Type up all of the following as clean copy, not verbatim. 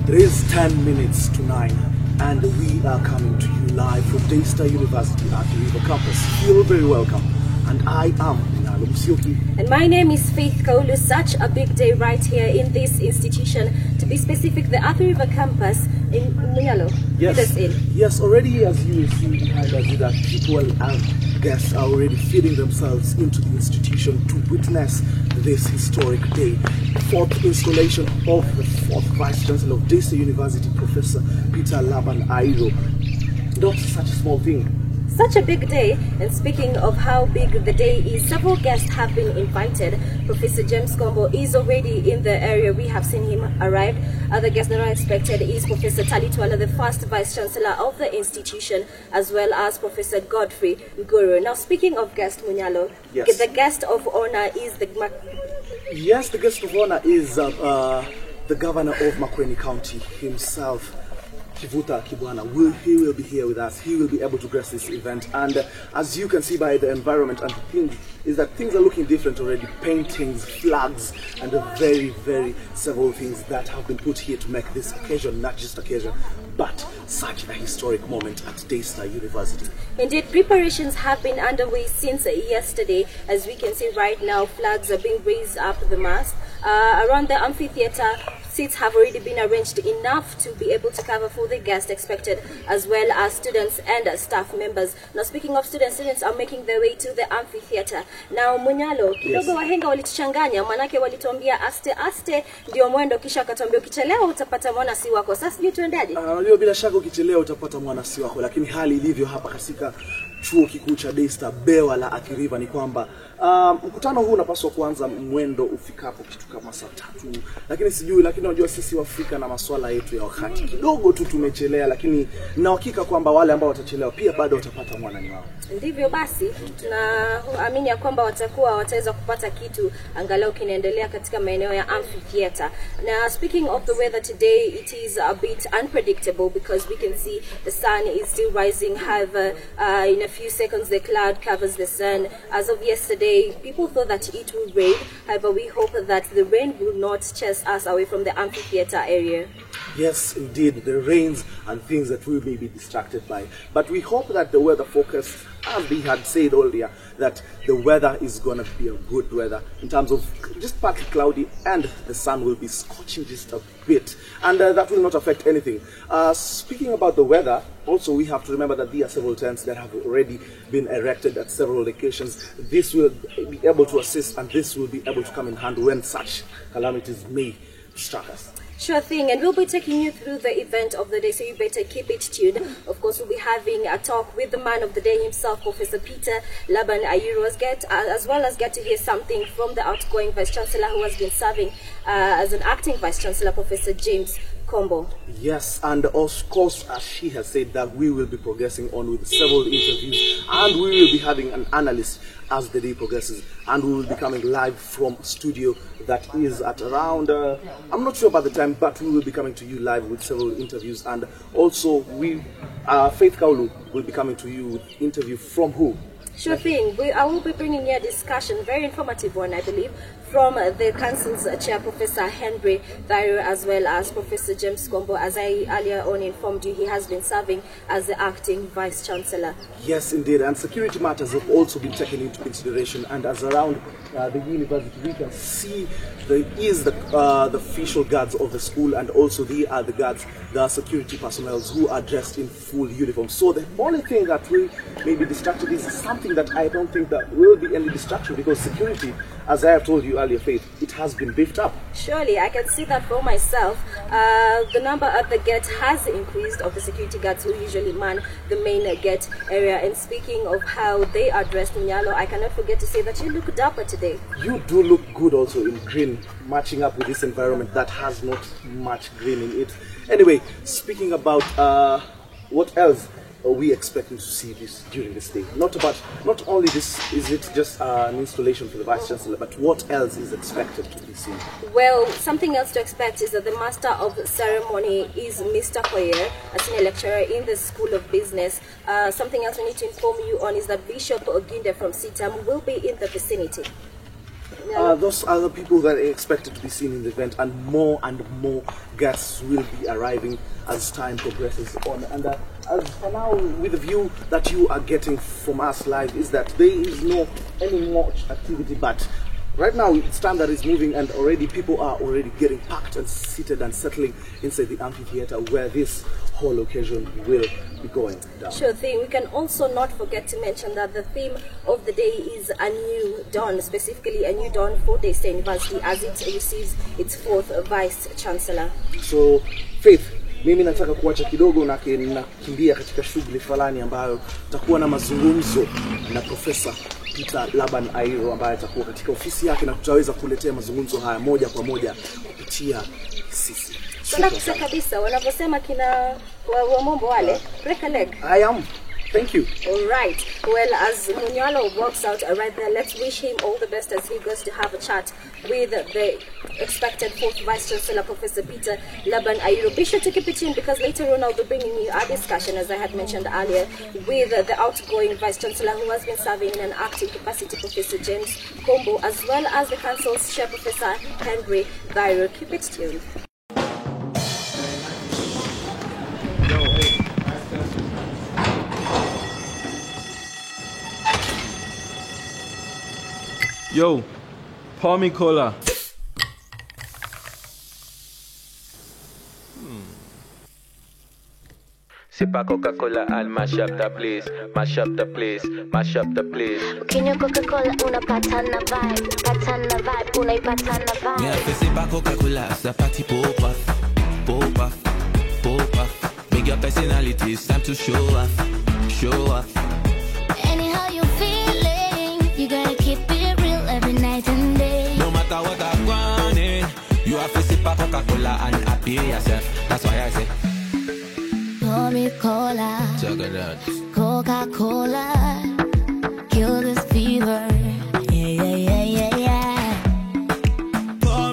It is 10 minutes to 9 and we are coming to you live from Daystar University at the River Campus. Feel very welcome. And I am Nalo Musyoki. And my name is Faith Kaulu. Such a big day right here in this institution. To be specific, the Athi River Campus in Munyalo. Yes, yes, already as you see behind us, that people and guests are already feeding themselves into the institution to witness this historic day. Fourth installation of the fourth Vice Chancellor of Daystar University, Professor Peter Laban Airo. Not such a small thing. Such a big day, and speaking of how big the day is, several guests have been invited. Professor James Kombo is already in the area. We have seen him arrive. Other guests that are expected is Professor Talitwala, the first Vice Chancellor of the institution, as well as Professor Godfrey Nguru. Now, speaking of guest, Munyalo, yes, the guest of honor is the... Yes, the guest of honor is the Governor of Makueni County himself, Kivuta Kibwana. He will be here with us. He will be able to grace this event, and as you can see by the environment and the thing is that things are looking different already. Paintings, flags, and very several things that have been put here to make this occasion not just occasion but such a historic moment at Daystar University. Indeed, preparations have been underway since yesterday. As we can see right now, flags are being raised up the mast. Around the amphitheater, seats have already been arranged enough to be able to cover for the guests expected, as well as students and staff members. Now, speaking of students are making their way to the amphitheater. Now, Munyalo, kidogo wahenga walituchanganya, manake walituambia aste ndio mwendo, kisha akatuambia ukichelewa utapata mwana si wako. Sasa sijui tuendaje? Leo bila shaka ukichelewa utapata mwana si wako, lakini hali ilivyo hapa katika chuo kikuu cha Daystar Bewa la Athi River ni kwamba mkutano huu unapaswa kuanza mwendo ufikapo kitu kama saa 3, lakini unajua sisi wa Afrika na masuala yetu ya wakati kidogo tu tumechelea, lakini na hakika kwamba wale ambao watachelewa pia bado watapata mwana ni wao. Ndivyo basi tunaamini ya kwamba wataweza kupata kitu angalau kinaendelea katika maeneo ya amphitheater. Now, speaking of the weather today, it is a bit unpredictable because we can see the sun is still rising. However, in a few seconds the cloud covers the sun. As of yesterday, people thought that it would rain. However, we hope that the rain will not chase us away from the amphitheater area. Yes, indeed, the rains and things that we may be distracted by. But we hope that the weather forecast, as we had said earlier, that the weather is going to be a good weather in terms of just partly cloudy, and the sun will be scorching just a bit, and that will not affect anything. Speaking about the weather, also we have to remember that there are several tents that have already been erected at several locations. This will be able to assist, and this will be able to come in hand when such calamities may strike us. Sure thing, and we'll be taking you through the event of the day, so you better keep it tuned. Of course, we'll be having a talk with the man of the day himself, Professor Peter Laban Airo, as well as get to hear something from the outgoing Vice Chancellor who has been serving as an acting Vice Chancellor, Professor James Kombo. Yes, and of course, as she has said, that we will be progressing on with several interviews, and we will be having an analyst as the day progresses, and we will be coming live from studio that is at around, I'm not sure about the time, but we will be coming to you live with several interviews, and also Faith Kaulu will be coming to you with interview from who? Sure thing. I will be bringing you a discussion, very informative one, I believe, from the Council's chair, Professor Henry Thairo, as well as Professor James Kombo. As I earlier on informed you, he has been serving as the acting Vice Chancellor. Yes, indeed, and security matters have also been taken into consideration, and as around the university we can see there is the official guards of the school, and also they are the guards, the security personnel who are dressed in full uniform. So the only thing that we may be distracted is something that I don't think that will be any distraction, because security, as I have told you earlier, Faith, it has been beefed up. Surely, I can see that for myself. The number at the gate has increased of the security guards who usually man the main gate area. And speaking of how they are dressed in yellow, I cannot forget to say that you look dapper today. You do look good also in green, matching up with this environment that has not much green in it. Anyway, speaking about what else we expecting to see this during this day. Not only this is it just an installation for the Vice Chancellor, but what else is expected to be seen? Well, something else to expect is that the Master of Ceremony is Mr. Hoyer, a senior lecturer in the School of Business. Something else we need to inform you on is that Bishop Oginde from CITAM will be in the vicinity. Those are the people that are expected to be seen in the event, and more guests will be arriving as time progresses on. And as for now, with the view that you are getting from us live, is that there is no any much activity, but right now it's time that is moving, and already people are already getting packed and seated and settling inside the amphitheater where this whole occasion will be going down. Sure thing. We can also not forget to mention that the theme of the day is a new dawn, specifically a new dawn for Daystar University as it receives its 4th Vice Chancellor. So, Faith, mimi nataka kuacha kidogo na nakimbia katika shughuli fulani ambayo tutakuwa na mazungumzo na Profesa Peter Laban Airo ambaye atakuwa katika ofisi yake, na tutaweza kuletea mazungumzo haya moja kwa moja kupitia sisi. Tunakisa kabisa wanaposema kina wamombo wale, break a leg. I am. Thank you. All right. Well, as Munyalo walks out right there, let's wish him all the best as he goes to have a chat with the expected 4th Vice Chancellor, Professor Peter Laban Airo. Be sure to keep it in, because later on I'll be bringing you a discussion, as I had mentioned earlier, with the outgoing Vice Chancellor who has been serving in an acting capacity, Professor James Kombo, as well as the Council's Chair, Professor Henry Bairo. Keep it tuned. Yo, pour me cola. C'est pas Coca-Cola, I'll mash up the place, mash up the place, mash up the place. Ukinywa Coca-Cola unapata na vibe, unaipata na vibe. Yeah, c'est pas Coca-Cola, c'est parti pop off. Make your personality, it's time to show off. Anyhow you feeling, you gotta keep it real every night and day. No matter what I'm running, you have to sip a Coca-Cola and happy yourself. That's why I say, pour me cola, Coca-Cola, kill this fever. Yeah. pour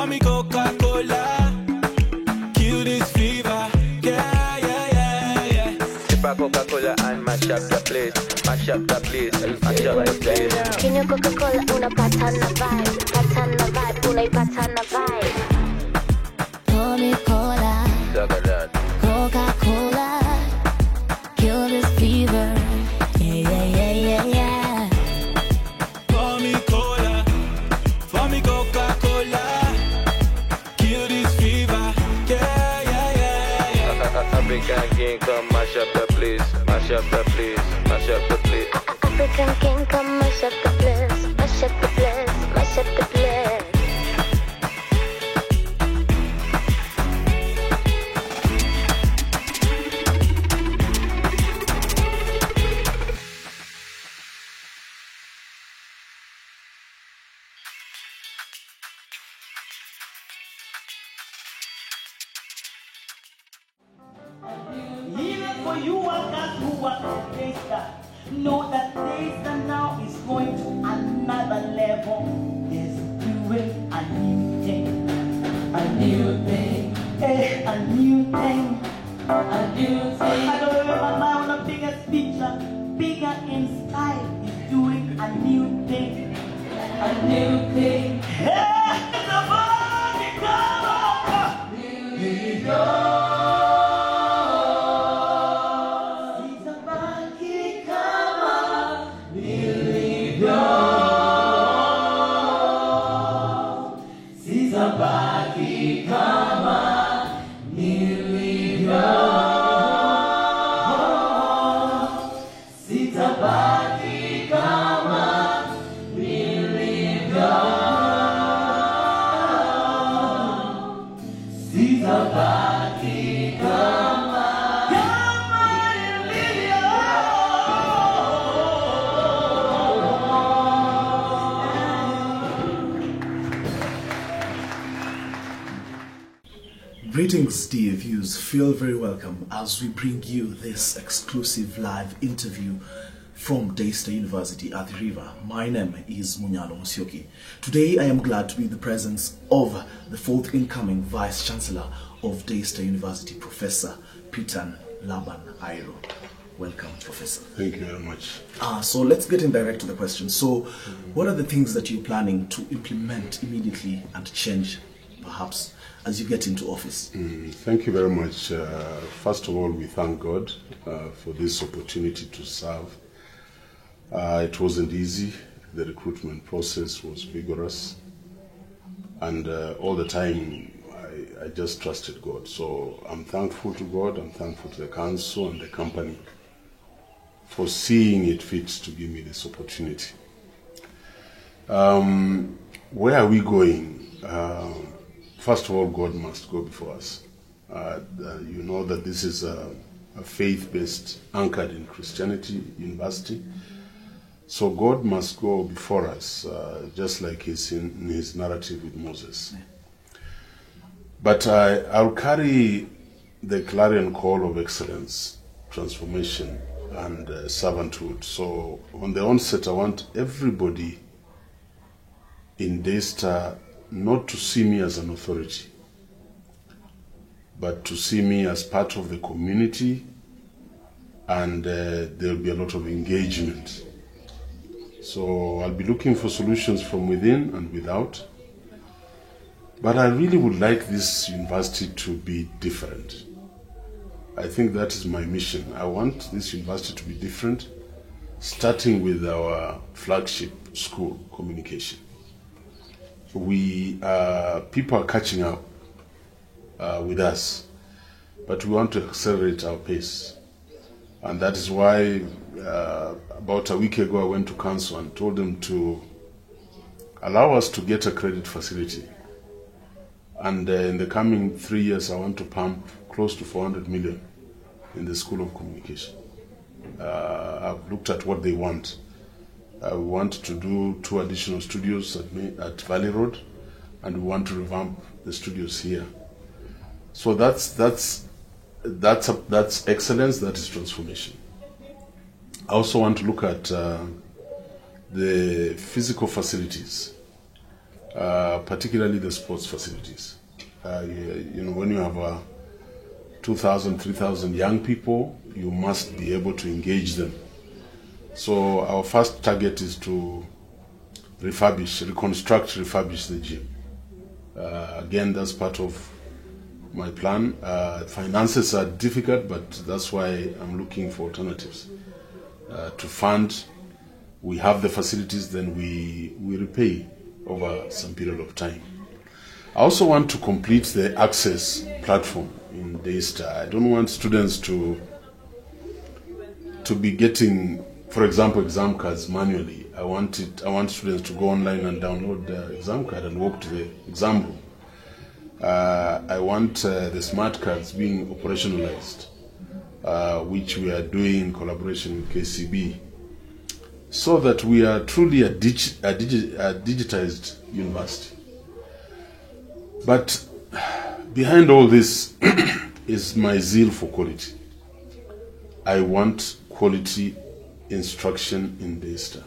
me Coca-Cola, kill this fever. Yeah. C'est pas Coca-Cola, and mash up the place, mash up the place, mash up the place. Ukinywa Coca-Cola unapata na vibe, unaipata na vibe. Pour me cola, Coca-Cola, kill this fever. Yeah. Pour me Coca-Cola, kill this fever. Yeah. African King, come mash up the place, mash up the place, mash up the place. African King, come mash up the place, mash up the place, mash up the place. Even for you workers who work at Daystar, know that Daystar now is going to another level. Is doing a new thing, a new thing. I don't remember now the biggest picture, bigger in style, is doing a new thing, a new thing. Hey, somebody come on! Here we go. Greetings, DFUs. Feel very welcome as we bring you this exclusive live interview from Daystar University at the River. My name is Munyalo Musyoki. Today I am glad to be in the presence of the 4th incoming Vice Chancellor of Daystar University, Professor Peter Laban Airo. Welcome, Professor. Thank you very much. So let's get in direct to the question. So, what are the things that you're planning to implement immediately and change, perhaps, as you get into office? Thank you very much. First of all, we thank God for this opportunity to serve. It wasn't easy. The recruitment process was vigorous. And all the time, I just trusted God. So I'm thankful to God. I'm thankful to the council and the company for seeing it fit to give me this opportunity. Where are we going? First of all, God must go before us. You know that this is a faith-based, anchored in Christianity university. So God must go before us, just like he's in his narrative with Moses. But I'll carry the clarion call of excellence, transformation, and servanthood. So on the onset, I want everybody in Daystar not to see me as an authority, but to see me as part of the community, and there'll be a lot of engagement. So I'll be looking for solutions from within and without. But I really would like this university to be different. I think that is my mission. I want this university to be different, starting with our flagship school, communication. People are catching up with us, but we want to accelerate our pace. And that is why about a week ago I went to council and told them to allow us to get a credit facility. And in the coming 3 years I want to pump close to 400 million in the School of Communication. I've looked at what they want. We want to do 2 additional studios at Valley Road, and we want to revamp the studios here. So that's excellence, that is transformation. I also want to look at the physical facilities, particularly the sports facilities. You know, when you have 2,000, 3,000 young people, you must be able to engage them. So our first target is to refurbish the gym. Again, that's part of my plan. Finances are difficult, but that's why I'm looking for alternatives. To fund, we have the facilities, then we repay over some period of time. I also want to complete the access platform in Daystar. I don't want students to be getting, for example, exam cards manually. I want students to go online and download the exam card and walk to the exam room. I want the smart cards being operationalized, which we are doing in collaboration with KCB, so that we are truly a digitized university. But behind all this is my zeal for quality. I want quality instruction in Daystar.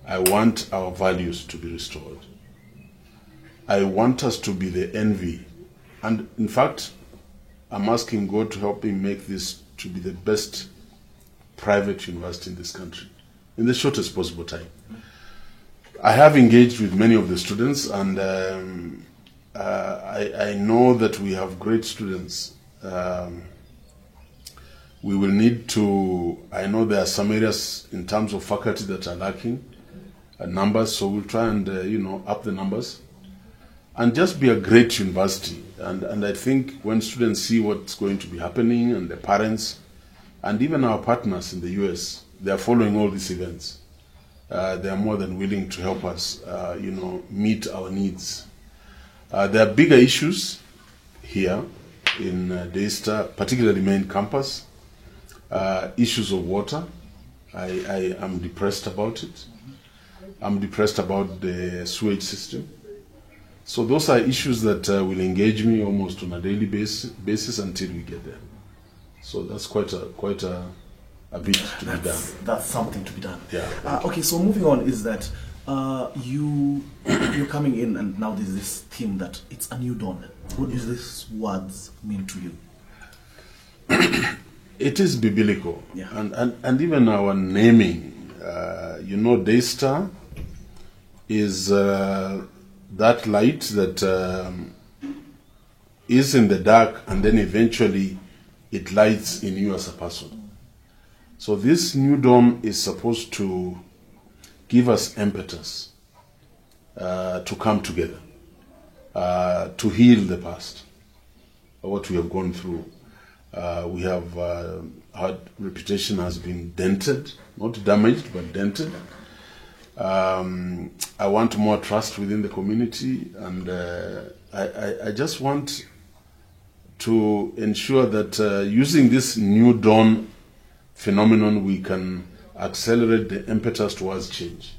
I want our values to be restored. I want us to be the envy. And in fact, I'm asking God to help me make this to be the best private university in this country in the shortest possible time. I have engaged with many of the students, and I know that we have great students. We will need to, I know there are some areas in terms of faculty that are lacking numbers, so we'll try and up the numbers and just be a great university. And I think when students see what's going to be happening, and the parents and even our partners in the US, they are following all these events. They are more than willing to help us meet our needs. There are bigger issues here in Daystar, particularly main campus. Issues of water. I am depressed about it. I'm depressed about the sewage system. So those are issues that will engage me almost on a daily basis until we get there. So that's quite a bit to be done. That's something to be done. Yeah. Okay, so moving on is that you're coming in, and now there's this theme that it's a new dawn. What does these words mean to you? It is biblical. Yeah. And even our naming, Daystar is that light that is in the dark, and then eventually it lights in you as a person. So this new dawn is supposed to give us impetus to come together, to heal the past, what we have gone through. We have, our reputation has been dented, not damaged, but dented. I want more trust within the community, and I just want to ensure that using this new dawn phenomenon, we can accelerate the impetus towards change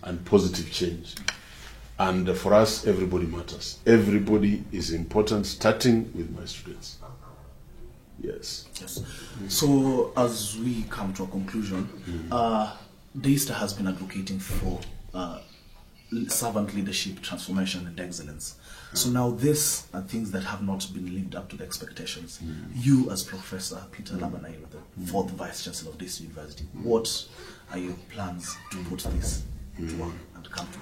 and positive change. And for us, everybody matters. Everybody is important, starting with my students. Yes. So, as we come to a conclusion, Daystar has been advocating for servant leadership, transformation, and excellence. So now these are things that have not been lived up to the expectations. You, as Professor Peter Labanai, the fourth Vice Chancellor of this university, what are your plans to put this to work and come to?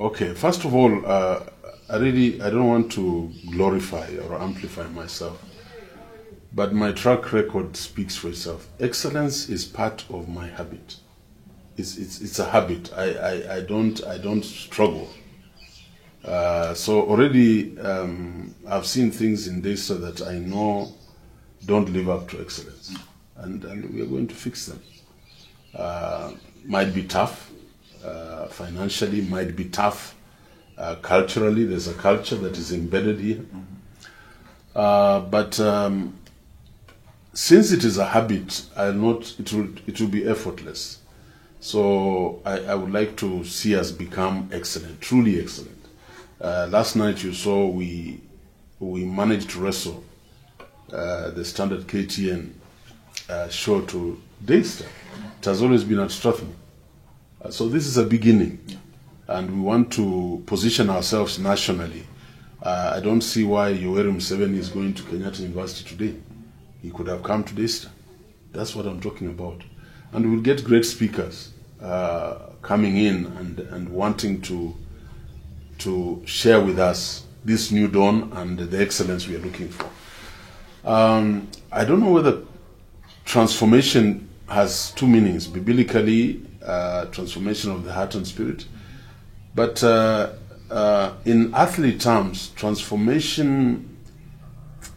Okay, first of all, I don't want to glorify or amplify myself, but my track record speaks for itself. Excellence is part of my habit. It's a habit. I don't struggle. So already I've seen things in this so that I know don't live up to excellence, and we are going to fix them. Might be tough financially, might be tough culturally. There's a culture that is embedded here, but since it is a habit, it will be effortless. So I would like to see us become excellent, truly excellent. Last night you saw we managed to wrestle the standard KTN show to Daystar. It has always been at Strathmore. So this is a beginning, and we want to position ourselves nationally. I don't see why Yoweri Museveni is going to Kenyatta University today. He could have come to Daystar. That's what I'm talking about. And we'll get great speakers coming in and wanting to share with us this new dawn and the excellence we are looking for. I don't know whether transformation has two meanings. Biblically, transformation of the heart and spirit. But in earthly terms, transformation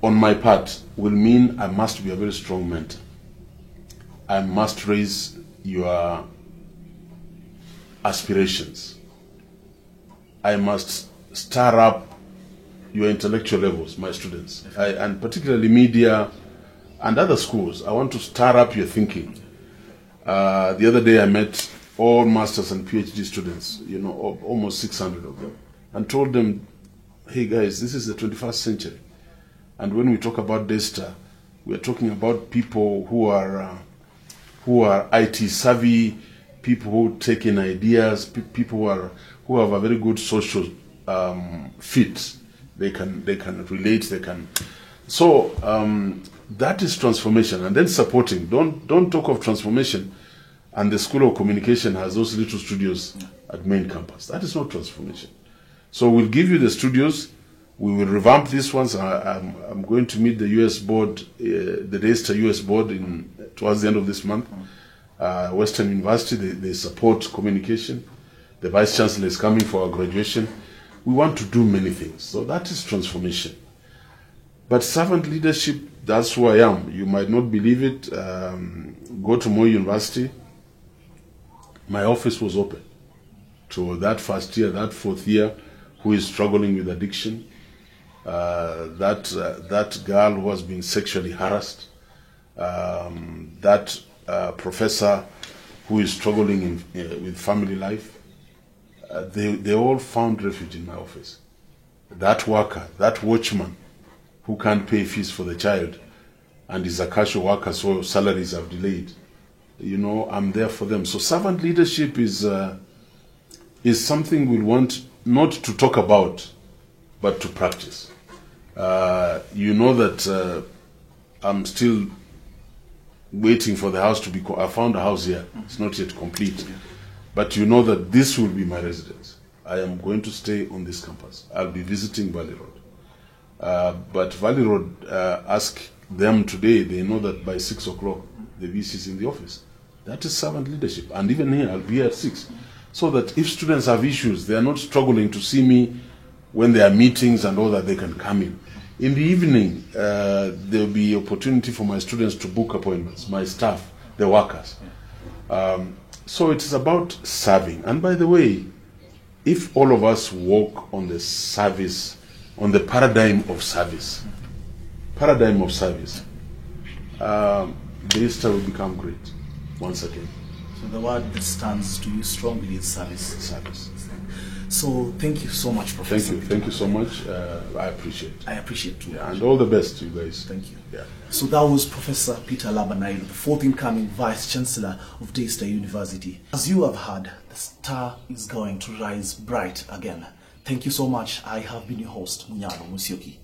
on my part will mean I must be a very strong mentor. I must raise your aspirations. I must stir up your intellectual levels, my students, and particularly media and other schools. I want to stir up your thinking. The other day I met all masters and PhD students, almost 600 of them, and told them, hey guys, this is the 21st century. And when we talk about Daystar, we are talking about people who are IT savvy, people who take in ideas, people who have a very good social fit. They can relate. So that is transformation, and then supporting. Don't talk of transformation, and the School of Communication has those little studios at main campus. That is not transformation. So we'll give you the studios. We will revamp these ones. I'm going to meet the US board, the Daystar US board towards the end of this month. Western University, they support communication. The Vice Chancellor is coming for our graduation. We want to do many things. So that is transformation. But servant leadership, that's who I am. You might not believe it. Go to Moi University. My office was open to that first year, that fourth year, who is struggling with addiction. That girl who has been sexually harassed. That professor who is struggling with family life. They all found refuge in my office. That worker, that watchman who can't pay fees for the child and is a casual worker, so salaries have delayed. I'm there for them. So servant leadership is something we want not to talk about, but to practice. That I'm still waiting for the house to be. I found a house here. It's not yet complete, but you know that this will be my residence. I am going to stay on this campus. I'll be visiting Valley Road. But Valley Road, ask them today, they know that by 6 o'clock, the VC is in the office. That is servant leadership. And even here, I'll be here at 6. So that if students have issues, they are not struggling to see me when there are meetings and all that, they can come in. In the evening, there will be opportunity for my students to book appointments, my staff, the workers. So it is about serving. And by the way, if all of us walk on the service, on the paradigm of service, the Easter will become great once again. So the word that stands to you strongly is service. Service. So thank you so much, Professor. Thank you so much. I appreciate it. I appreciate too. Yeah, and all the best to you guys. Thank you. Yeah. So that was Professor Peter Laban-Ailo, the fourth incoming Vice Chancellor of Daystar University. As you have heard, the star is going to rise bright again. Thank you so much. I have been your host, Munyalo Musyoki.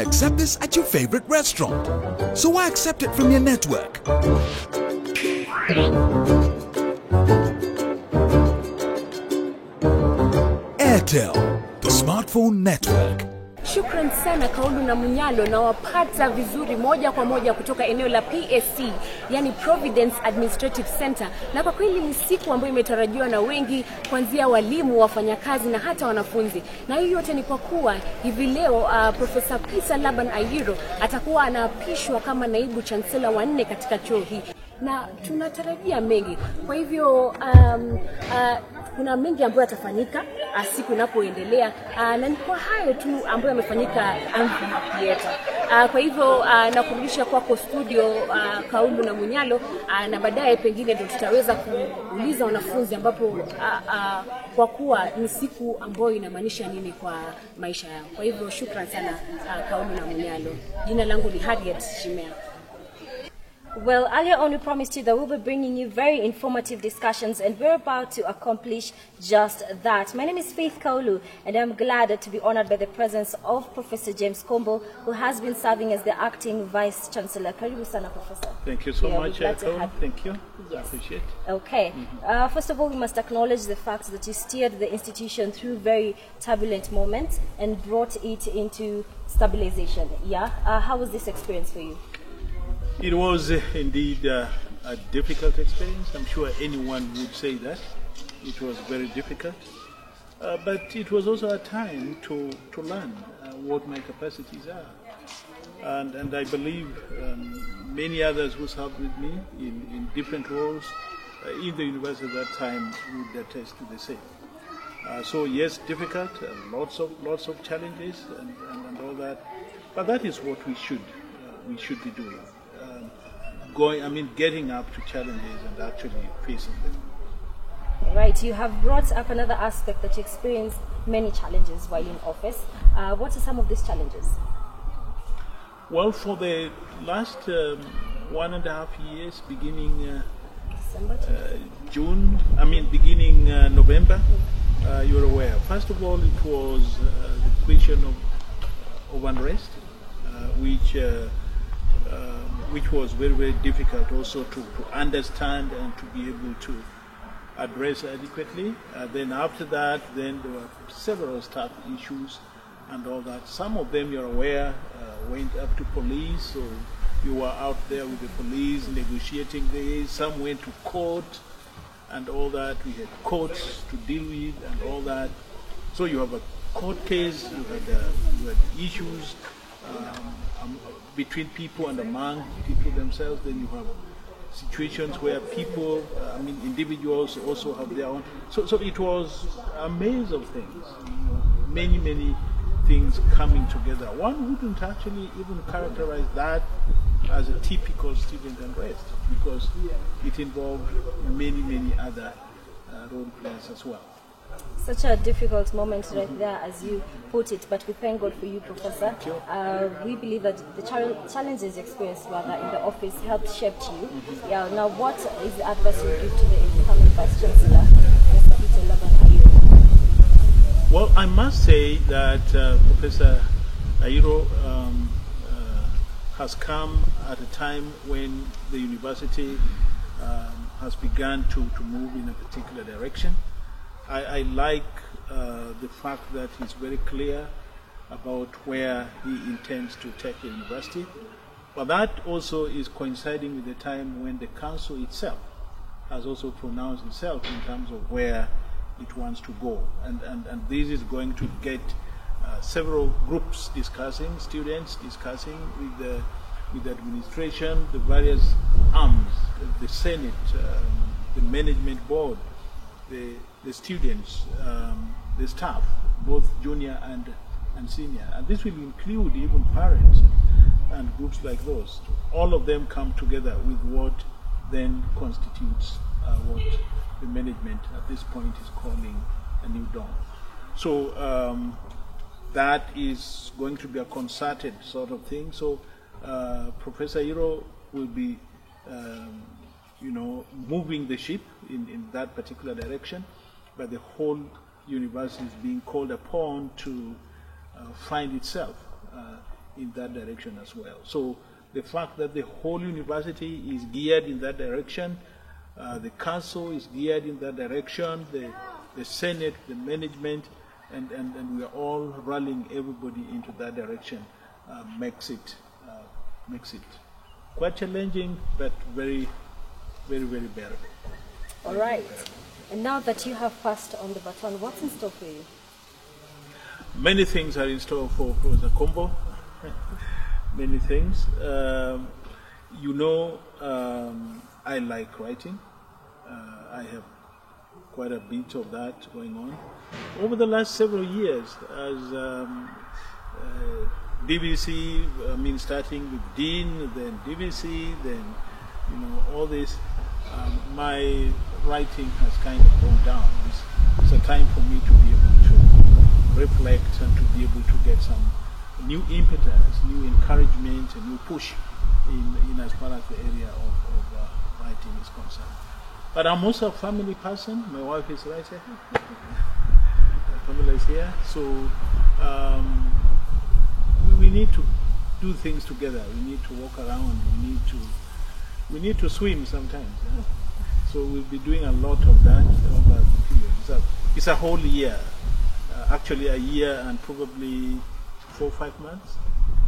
Accept this at your favorite restaurant. So why accept it from your network? Airtel, the smartphone network. Shukran sana Kaulu na Munyalo, na wapata vizuri moja kwa moja kutoka eneo la PSC, yani Providence Administrative Center. Na kwa kweli ni siku ambayo imetarajiwa na wengi, kuanzia walimu, wafanyakazi na hata wanafunzi. Na hiyo yote ni kwa kuwa hivi leo Professor Peter Laban-Ailo atakuwa anaapishwa kama naibu chancellor wa 4 katika chuo hii. Na tunatarajia mengi. Kwa hivyo kuna mengi ambayo yatafanyika siku inapoendelea, na ni kwa hayo tu ambayo yamefanyika Amphitheater. Kwa hivyo nakurudisha kwako studio Kaulu na Munyalo, na baadaye pengine ndio tutaweza kuuliza wanafunzi, ambapo kwa kuwa ni siku ambayo inamaanisha nini kwa maisha yao. Kwa hivyo shukrani sana Kaulu na Munyalo. Jina langu ni Harriet Shimea. Well, earlier on we promised you that we'll be bringing you very informative discussions, and we're about to accomplish just that. My name is Faith Kaulu, and I'm glad to be honored by the presence of Professor James Kombo, who has been serving as the acting Vice Chancellor. Karibu sana, Professor. Thank you so much, Kaulu. Thank you. Yes. I appreciate it. Okay. First of all, we must acknowledge the fact that you steered the institution through very turbulent moments and brought it into stabilization. Yeah? How was this experience for you? It was indeed a difficult experience. I'm sure anyone would say that. It was very difficult. But it was also a time to learn what my capacities are. And I believe many others who served with me in different roles in the university at that time would attest to the same. So yes, difficult, lots of challenges and all that. But that is what we should be doing. Getting up to challenges and actually facing them. Right, you have brought up another aspect that you experienced many challenges while in office. What are some of these challenges? Well, for the last 1.5 years, beginning beginning November, you're aware. First of all, it was the question of unrest, which was very, very difficult also to understand and to be able to address adequately. Then after that, then there were several staff issues and all that. Some of them, you're aware, went up to police, so you were out there with the police negotiating this. Some went to court and all that. We had courts to deal with and all that. So you have a court case, you had issues between people and among people themselves. Then you have situations where people, individuals also have their own. So it was a maze of things, many things coming together. One wouldn't actually even characterize that as a typical student unrest, because it involved many other role players as well. Such a difficult moment right there, as you put it, but we thank God for you, Professor. We believe that the challenges experienced rather in the office helped shape you. Yeah. Now, what is the advice you give to the incoming Vice Chancellor, Mr. Peter Laban Ayiro? Well, I must say that Professor Ayiro has come at a time when the university has begun to move in a particular direction. I like the fact that he's very clear about where he intends to take the university, but that also is coinciding with the time when the council itself has also pronounced itself in terms of where it wants to go, and this is going to get several groups discussing, students discussing with the administration, the various arms, the Senate, the management board, the students, the staff, both junior and senior. And this will include even parents and groups like those. All of them come together with what then constitutes what the management at this point is calling a new dawn. So that is going to be a concerted sort of thing. So Professor Ayiro will be moving the ship in that particular direction, but the whole university is being called upon to find itself in that direction as well. So the fact that the whole university is geared in that direction, the council is geared in that direction, the Senate, the management, and we are all rallying everybody into that direction, makes it quite challenging, but very, very, very bearable. All right. And now that you have passed on the baton, what's in store for you? Many things are in store for Professor Kombo. Many things. I like writing. I have quite a bit of that going on. Over the last several years, as DVC, starting with Dean, then DVC, then all this, my writing has kind of gone down. It's a time for me to be able to reflect and to be able to get some new impetus, new encouragement, a new push in as far as the area of writing is concerned. But I'm also a family person. My wife is right here. Pamela is here. So we need to do things together. We need to walk around. We need to swim sometimes. Yeah? So we'll be doing a lot of that over the period. It's a whole year. Actually a year and probably 4 or 5 months.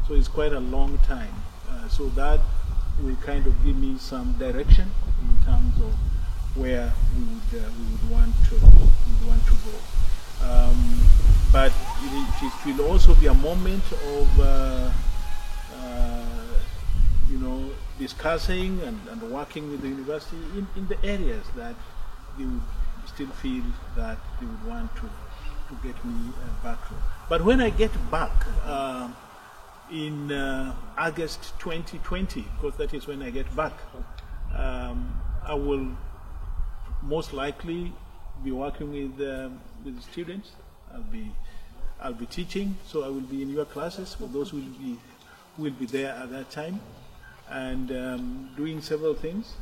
So it's quite a long time. So that will kind of give me some direction in terms of where we would want to go. But it will also be a moment of discussing and working with the university in the areas that they would still feel that they would want to get me back to. But when I get back in August 2020, because that is when I get back, I will most likely be working with the students. I'll be teaching, so I will be in your classes for those who will be there at that time, and doing several things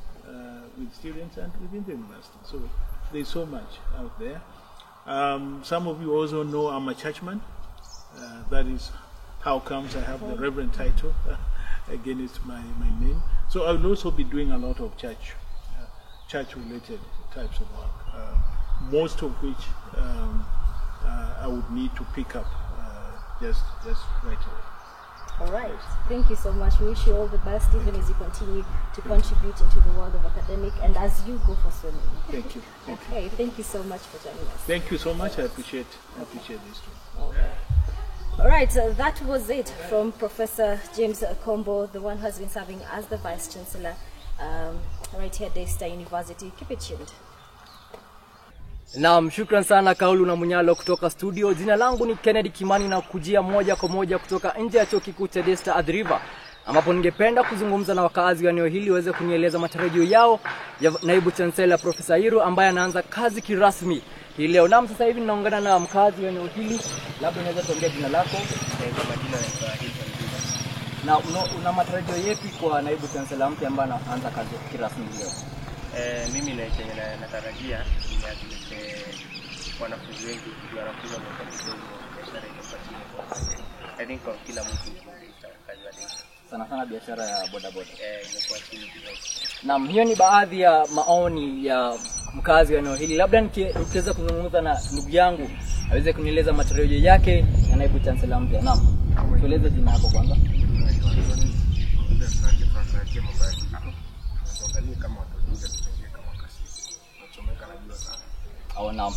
with students and within the university. So there's so much out there. Some of you also know I'm a churchman. That is how comes I have the Reverend title. Again, it's my name. So I will also be doing a lot of church-related types of work, most of which I would need to pick up just right away. All right. Thank you so much. We wish you all the best, even as you continue to contribute into the world of academic and as you go for swimming. Thank you. Thank you so much for joining us. Thank you so much. I appreciate this too. All right. That was it from Professor James Kombo, the one who has been serving as the Vice Chancellor right here at Daystar University. Keep it tuned. Naam, shukran sana Kaulu na Munyalo kutoka studio. Jina langu ni Kennedy Kimani na kujia moja kwa moja kutoka nje ya chuo kikuu cha Daystar Athi River. ambapo ningependa kuzungumza na wakazi wa eneo hili waweze kunieleza matarajio yao ya naibu chancellor Profesa Iru ambaye anaanza kazi kirasmi hii leo. Na sasa hivi ninaungana na mkazi wa eneo hili, labda unaweza tuambia jina lako? Kwa majina ya na una matarajio yapi kwa naibu chancellor mpya ambaye anaanza kazi kirasmi leo? Mimi natarajia niadhimishe wanafunzi wengi wanafunzi wa biashara inapatikana. I think kwa kila mtu kazi yake. Sana biashara ya bodaboda. Imekuwa chini kidogo. Naam, hiyo ni baadhi ya maoni ya mkazi wa eneo hili. Labda nikiweza kuzungumza na ndugu yangu aweze kunieleza matarajio yake ya naibu chancellor mpya. Naam. Tueleze jina lako kwanza. Naam.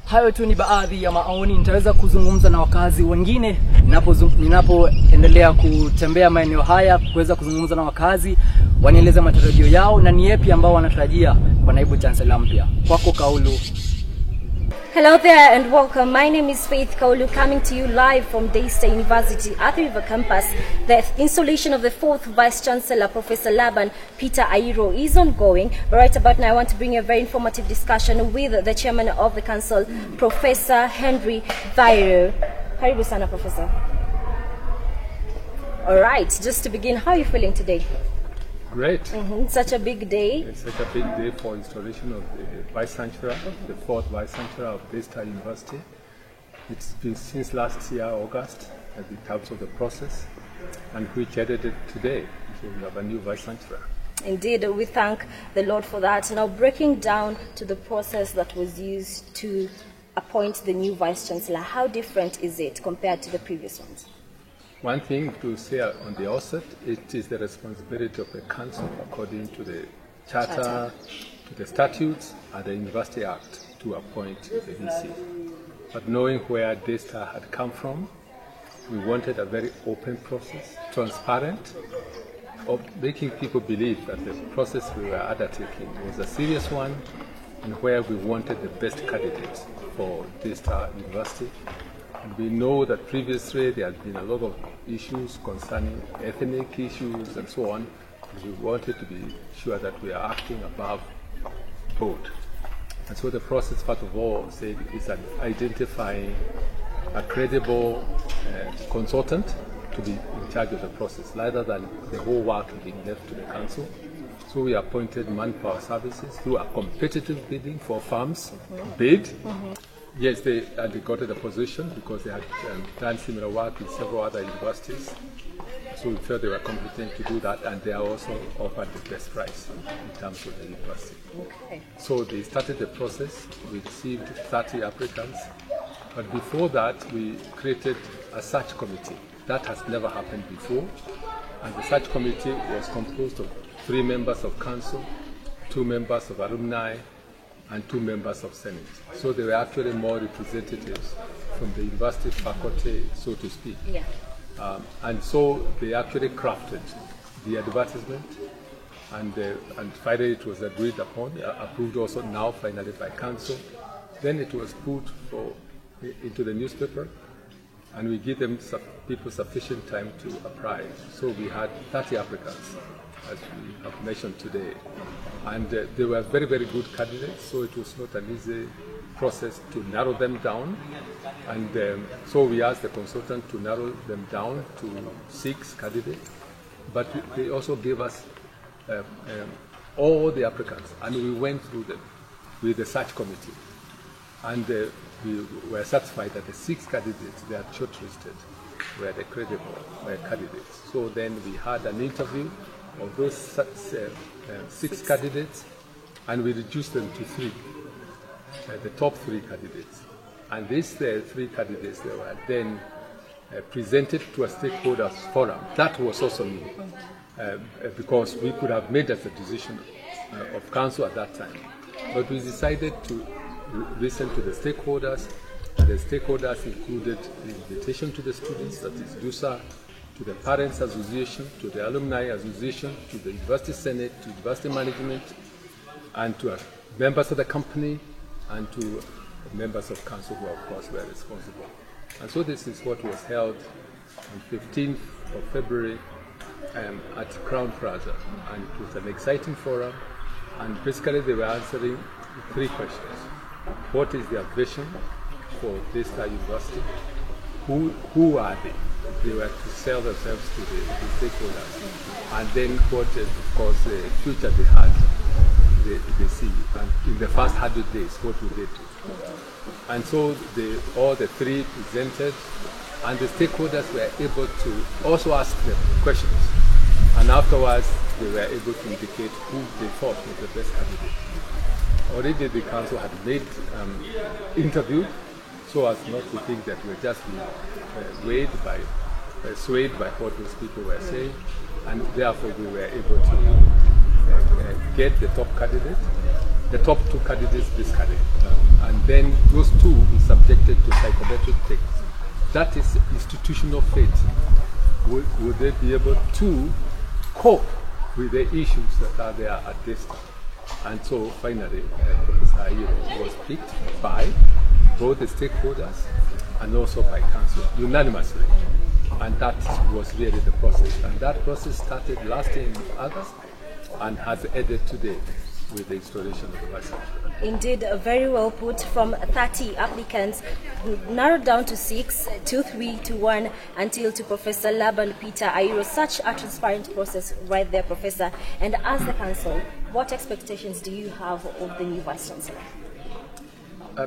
Hayo tu ni baadhi ya maoni. Nitaweza kuzungumza na wakazi wengine ninapoendelea kutembea maeneo haya, kuweza kuzungumza na wakazi wanieleza matarajio yao na ni yapi ambao wanatarajia kwa naibu chancellor mpya. Kwako Kaulu. Hello there and welcome. My name is Faith Kaulu, coming to you live from Daystar University, Athi River campus. The installation of the 4th Vice Chancellor, Professor Laban Peter Airo, is ongoing. But right about now, I want to bring a very informative discussion with the chairman of the council, Professor Henry Vairo. Karibu sana, Professor. All right, just to begin, how are you feeling today? Great. Such a big day. It's such a big day for installation of the Vice Chancellor, the 4th Vice Chancellor of Daystar University. It's been since last year, August, at the terms of the process, and which ended it today. So we have a new Vice Chancellor. Indeed, we thank the Lord for that. Now, breaking down to the process that was used to appoint the new Vice Chancellor, how different is it compared to the previous ones? One thing to say on the outset, it is the responsibility of the council, according to the charter, to the statutes, and the University Act, to appoint the VC. But knowing where Daystar had come from, we wanted a very open process, transparent, of making people believe that the process we were undertaking was a serious one, and where we wanted the best candidates for Daystar University. And we know that previously there had been a lot of issues concerning ethnic issues and so on. And we wanted to be sure that we are acting above board. And so the process, first of all, said is identifying a credible consultant to be in charge of the process, rather than the whole work being left to the council. So we appointed Manpower Services through a competitive bidding for firms bid. Yes, they got the position because they had done similar work in several other universities. So we felt they were competent to do that, and they are also offered the best price in terms of the university. Okay. So they started the process. We received 30 applicants. But before that, we created a search committee. That has never happened before. And the search committee was composed of 3 members of council, 2 members of alumni, and 2 members of Senate. So there were actually more representatives from the university faculty, so to speak. Yeah. And so they actually crafted the advertisement, and finally it was agreed upon, approved also now finally by council. Then it was put into the newspaper, and we give them people sufficient time to apply. So we had 30 applicants, as we have mentioned today. And they were very, very good candidates, so it was not an easy process to narrow them down. And so we asked the consultant to narrow them down to 6 candidates. But they also gave us all the applicants, and we went through them with the search committee. And we were satisfied that the 6 candidates they had shortlisted were the credible candidates. So then we had an interview of those 6 candidates, and we reduced them to 3, the top 3 candidates. And these 3 candidates, they were then presented to a stakeholders forum. That was also new, because we could have made as a decision of council at that time. But we decided to listen to the stakeholders, and the stakeholders included the invitation to the students, that is DUSA, to the Parents Association, to the Alumni Association, to the University Senate, to University Management, and to members of the company, and to members of council who, of course, were responsible. And so this is what was held on 15th of February at Crown Plaza, and it was an exciting forum. And basically, they were answering 3 questions: what is their vision for Daystar University? Who are they? They were to sell themselves to the stakeholders, and then what, of course, the future they had, they see. And in the first 100 days, what would they do? And so all the 3 presented, and the stakeholders were able to also ask them questions. And afterwards, they were able to indicate who they thought was the best candidate. Already the council had made interview, so as not to think that we're just being swayed by what those people were saying, and therefore we were able to get the top candidate, the top 2 candidates discarded, and then those 2 were subjected to psychometric tests. That is institutional fate. Would they be able to cope with the issues that are there at this time? And so finally, Professor Ayiro was picked by both the stakeholders and also by council unanimously. And that was really the process. And that process started last year in August and has ended today with the installation of the vice chancellor. Indeed, very well put. From 30 applicants, narrowed down to 6, 2, 3 to 1, until to Professor Laban Peter Ayiro. Such a transparent process right there, Professor. And as the council, what expectations do you have of the new vice chancellor?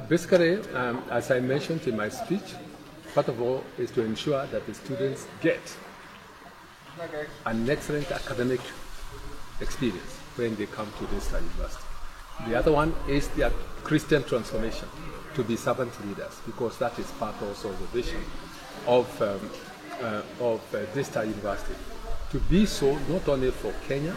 Basically, as I mentioned in my speech, part of all is to ensure that the students get an excellent academic experience when they come to Daystar University. The other one is their Christian transformation, to be servant leaders, because that is part also of the vision of Daystar University. To be so not only for Kenya,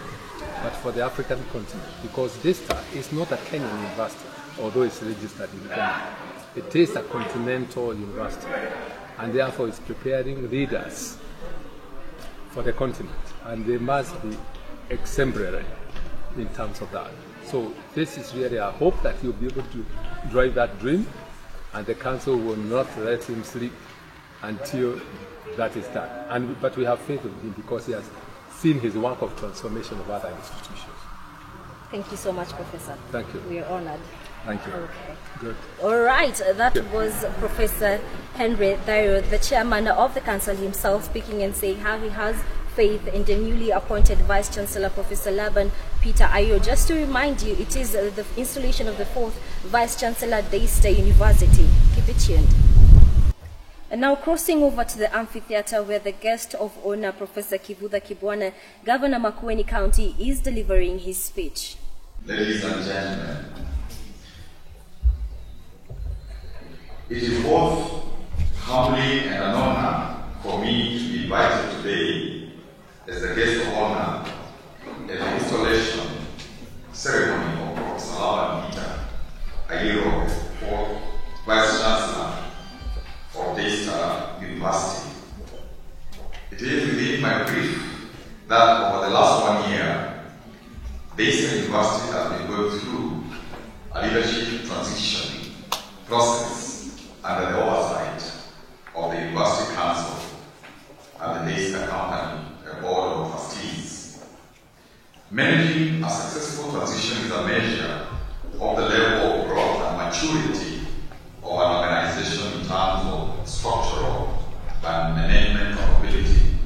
but for the African continent, because Daystar is not a Kenyan university, although it's registered in Kenya. It is a continental university, and therefore it's preparing leaders for the continent, and they must be exemplary in terms of that. So this is really a hope that he'll be able to drive that dream, and the council will not let him sleep until that is done. But we have faith in him because he has seen his work of transformation of other institutions. Thank you so much, Professor. Thank you. We are honored. Thank you. Okay. Good. All right, that was Professor Henry Dairo, the chairman of the council himself, speaking and saying how he has faith in the newly appointed Vice Chancellor, Professor Laban Peter Ayiro. Just to remind you, it is the installation of the 4th Vice Chancellor, Daystar University. Keep it tuned. And now crossing over to the amphitheater, where the guest of honor, Professor Kivutha Kibwana, Governor Makueni County, is delivering his speech. Ladies and gentlemen, it is both humbling and an honor for me to be invited today as the guest of honor at the installation ceremony of Professor Laban Peter Ayiro, 4th Vice Chancellor of Daystar University. It is within my brief that over the last 1 year, Daystar University has been going through a leadership transition process under the oversight of the University Council and the Daystar Company Board of Trustees. Managing a successful transition is a measure of the level of growth and maturity of an organization in terms of structural and management capability.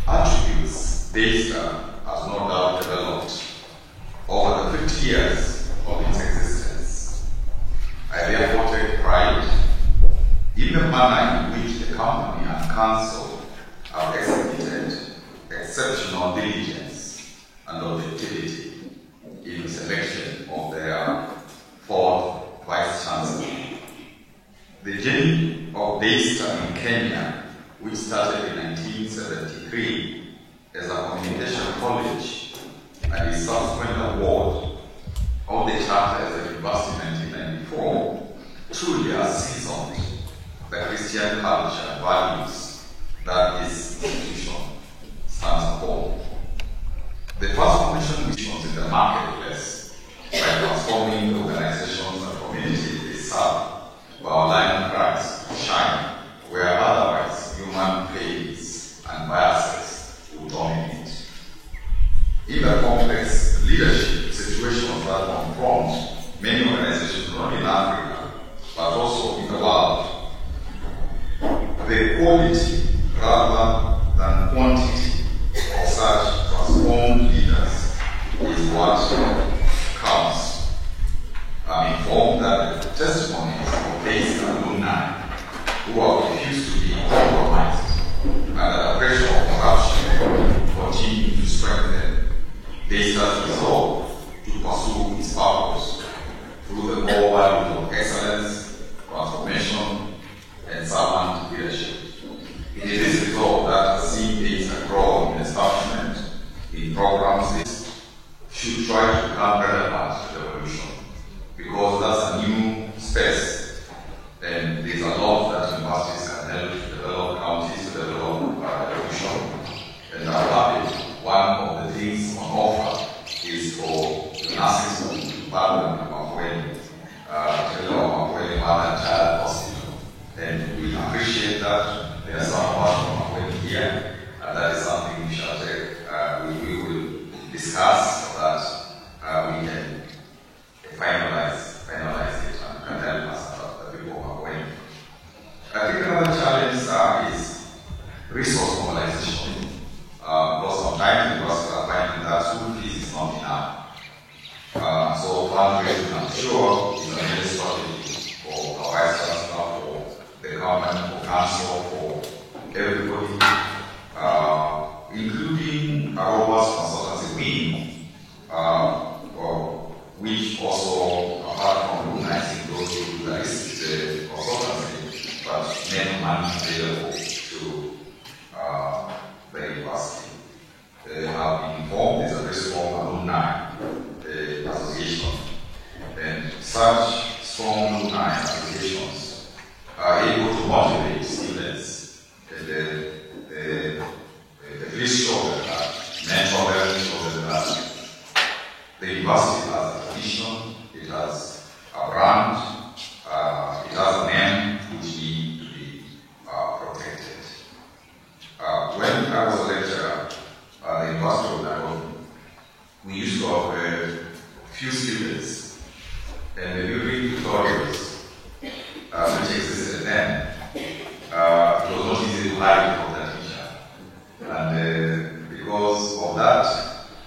Attributes Daystar has no doubt developed over the 50 years of its existence. I therefore take pride in the manner in which the company and council have executed exceptional diligence and objectivity in the selection of their 4th Vice Chancellor. The journey of Daystar in Kenya, which started in 1973 as a communication college and its subsequent award of the charter as a university in 1994, truly has seasoned the Christian culture and values that this institution stands for. The first foundation missions in the marketplace by transforming the organizations and communities they serve by allowing Christ to shine where otherwise human pains and biases would dominate. many organizations, not in Africa, but also in the world, the quality rather than quantity of such transformed leaders is what counts. I'm informed that the testimonies of these alumni who have refused to be compromised under the pressure of corruption continue to strengthen DAYSTA's resolve to pursue its purpose through the core values of excellence, transformation, and servant leadership. It is this resolve that has seen DAYSTA grow in establishment in programs that should try to become relevant to the revolution, because that's a new space, and there's a lot that universities can help to develop, counties to develop revolution. And I'm happy one of the things on offer is for the nurses to partner with Makueni, Makueni Mother and Child Hospital. And we appreciate that. There are some of us from Makueni here, and that is something we shall take. We will discuss so that we can finalize it and can help us the people of Makueni. I think another challenge is resource mobilization. Because sometimes universities are finding that school fees is not enough. So fundraising, I'm sure, is a major strategy for our vice chancellor, for the government, for council, for everybody, including a robust consultancy wing, which also, apart from organizing those who do the consultancy, but many money available to the university. They have been informed there's a very strong alumni association, and such strong alumni associations are able to motivate students. At least show them that, mentor them, show them that the university has a tradition, it has a brand, it has a name which need to be protected. When I was a lecturer at the University of Nairobi, we used to have a few students, and when you read tutorials, which existed then, it was not easy to hide from the teacher. And because of that,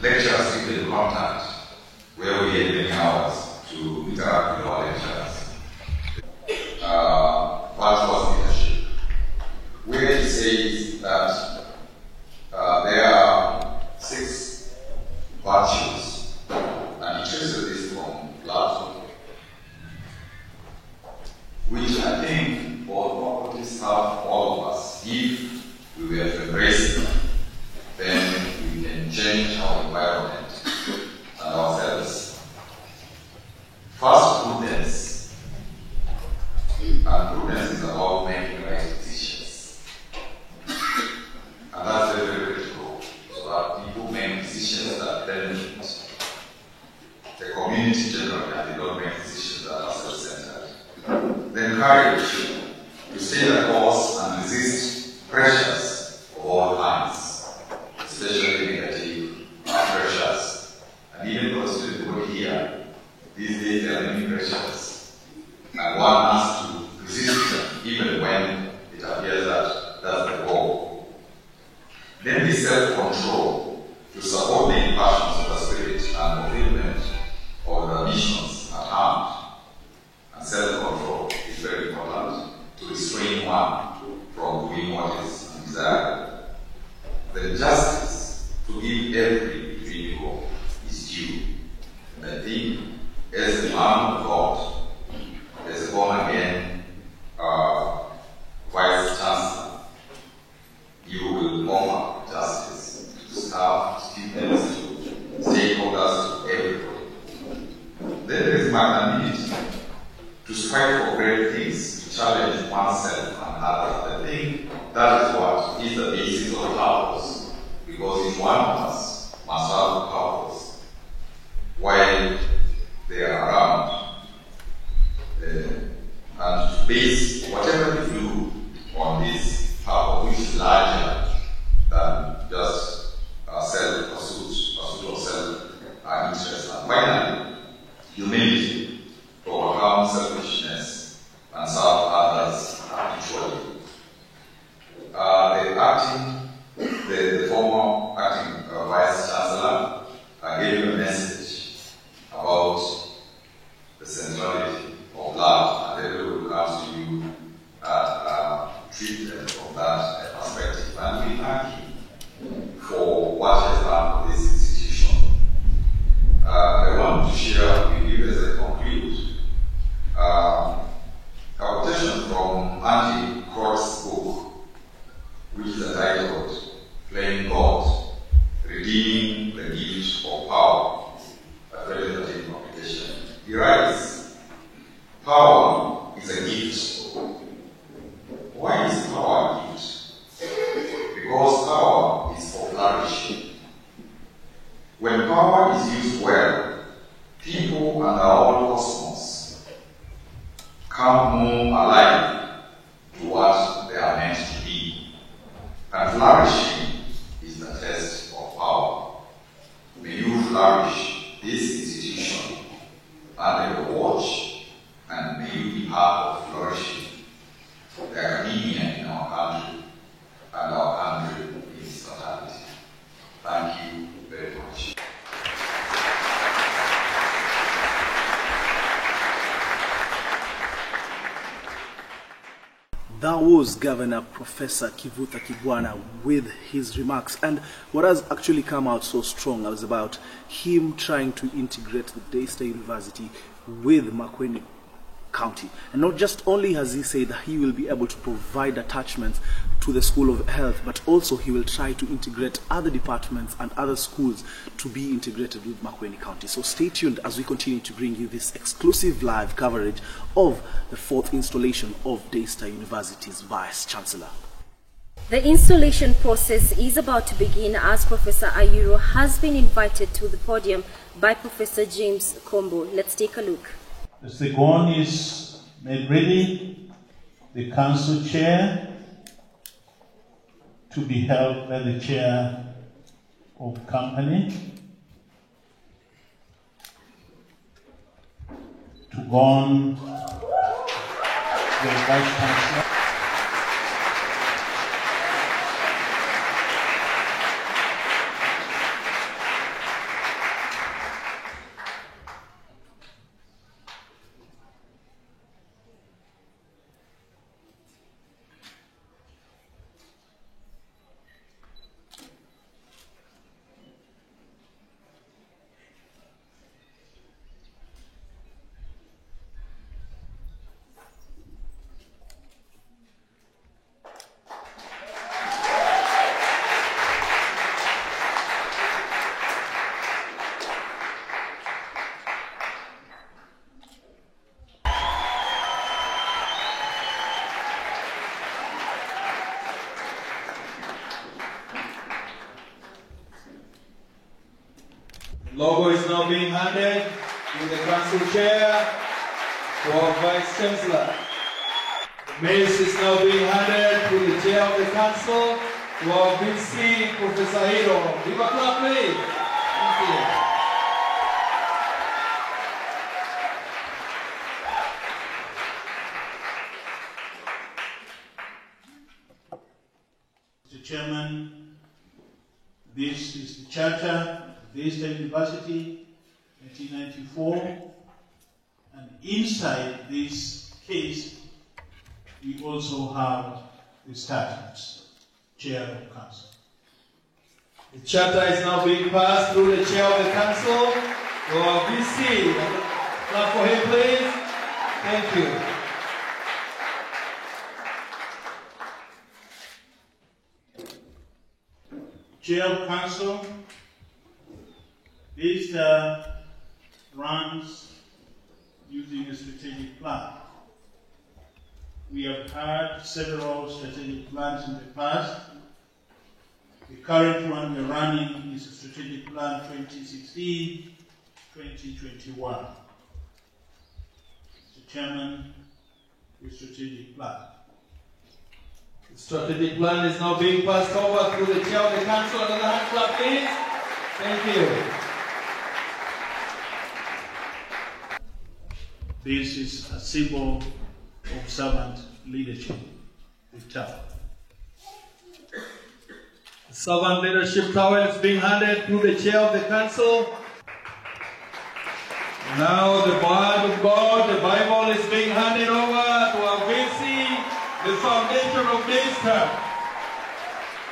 lecturers keep in contact, where we had many hours to interact with our lecturers. What was leadership? Where he says that there are 6 virtues, and he traces this from Plato, which I think all properties have all of us. If we were to embrace them, then we can change our environment and ourselves. First, prudence. And prudence is about making right decisions. And that's very, very critical, so that people make decisions that benefit the community generally, and they don't make decisions that are self-centered. Then courage to stay the course and resist pressures of all kinds, especially negative pressures. And even those people here, these days there are many pressures, and one has to resist them, even when it appears that that's the goal. Then the self-control to support the passions of the spirit and fulfillment of the missions at hand. And self-control is very important to restrain one from doing what is undesirable. The justice to give every individual is due. And I think, as a man of God, as a born-again Vice Chancellor, you will offer justice to staff, to students, to stakeholders, to everybody. Then there is magnanimity, to strive for great things, to challenge oneself and others. I think that is what is the basis of purpose, because each one of us must have a purpose while they are around. And to base whatever you do on this purpose, which is larger than just self-pursuit of self-interest. And finally, humility non-selfishness and serve others habitually. The former acting Vice Chancellor gave you a message about the centrality of love, and everyone who comes to you treat them from that perspective. And we thank you for what he has done for this institution. I want to share with you as I conclude a quotation from Andy Croft's book, which is entitled Playing God, Redeeming the Gift of Power, a very interesting publication. He writes, power is a gift. Why is power a gift? Because power is for flourishing. When power is used well, people and our whole cosmos come more alive to what they are meant to be. And flourishing is the test of power. May you flourish this institution under your watch, and may you be part of flourishing the academia in our country and our country in its totality. Thank you very much. That was Governor Professor Kivutha Kibwana with his remarks. And what has actually come out so strong was about him trying to integrate the Daystar University with Makueni County. And not just only has he said that he will be able to provide attachments to the School of Health, but also he will try to integrate other departments and other schools to be integrated with Makueni County. So stay tuned as we continue to bring you this exclusive live coverage of the 4th installation of Daystar University's Vice Chancellor. The installation process is about to begin as Professor Ayuro has been invited to the podium by Professor James Kombo. Let's take a look. The gown is made ready, the council chair to be held by the chair of company. To go on the vice chancellor. Logo is now being handed to the council chair to our vice chancellor. The mace is now being handed to the chair of the council to our VC, Professor Ayuro. Give a clap, please. Thank you. Mr. Chairman, this is the charter. Daystar University, 1994, and inside this case, we also have the statutes, chair of council. The charter is now being passed through the chair of the council to our VC. Clap for him, please. Thank you. Chair of council, this runs using a strategic plan. We have had several strategic plans in the past. The current one we're running is a strategic plan 2016-2021. Mr. Chairman, the strategic plan. The strategic plan is now being passed over through the chair of the council. Another hand clap, please. Thank you. This is a symbol of servant leadership, the towel. The servant leadership towel is being handed to the chair of the council. Now the word of God, the Bible, is being handed over to our VC, the foundation of Daystar.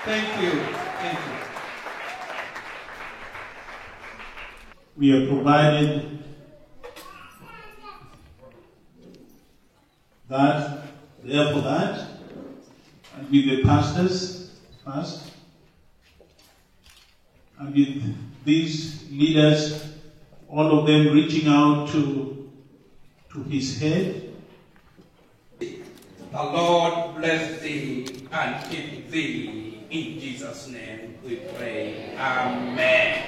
Thank you. Thank you. We have provided that, therefore that, and with the pastors first, and with these leaders, all of them reaching out to his head. The Lord bless thee and keep thee. In Jesus' name we pray. Amen.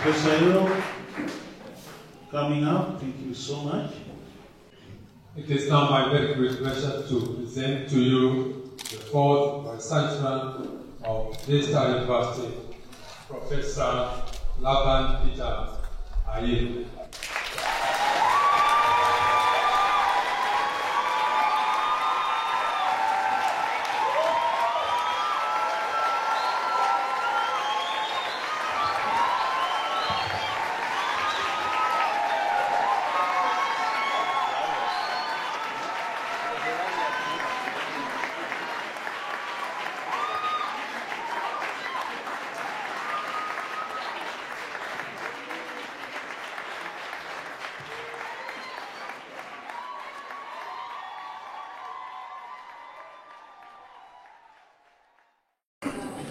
Professor Ayo, coming up, thank you so much. It is now my very great pleasure to present to you the fourth Vice-Chancellor of Daystar University, Professor Laban Peter Aye.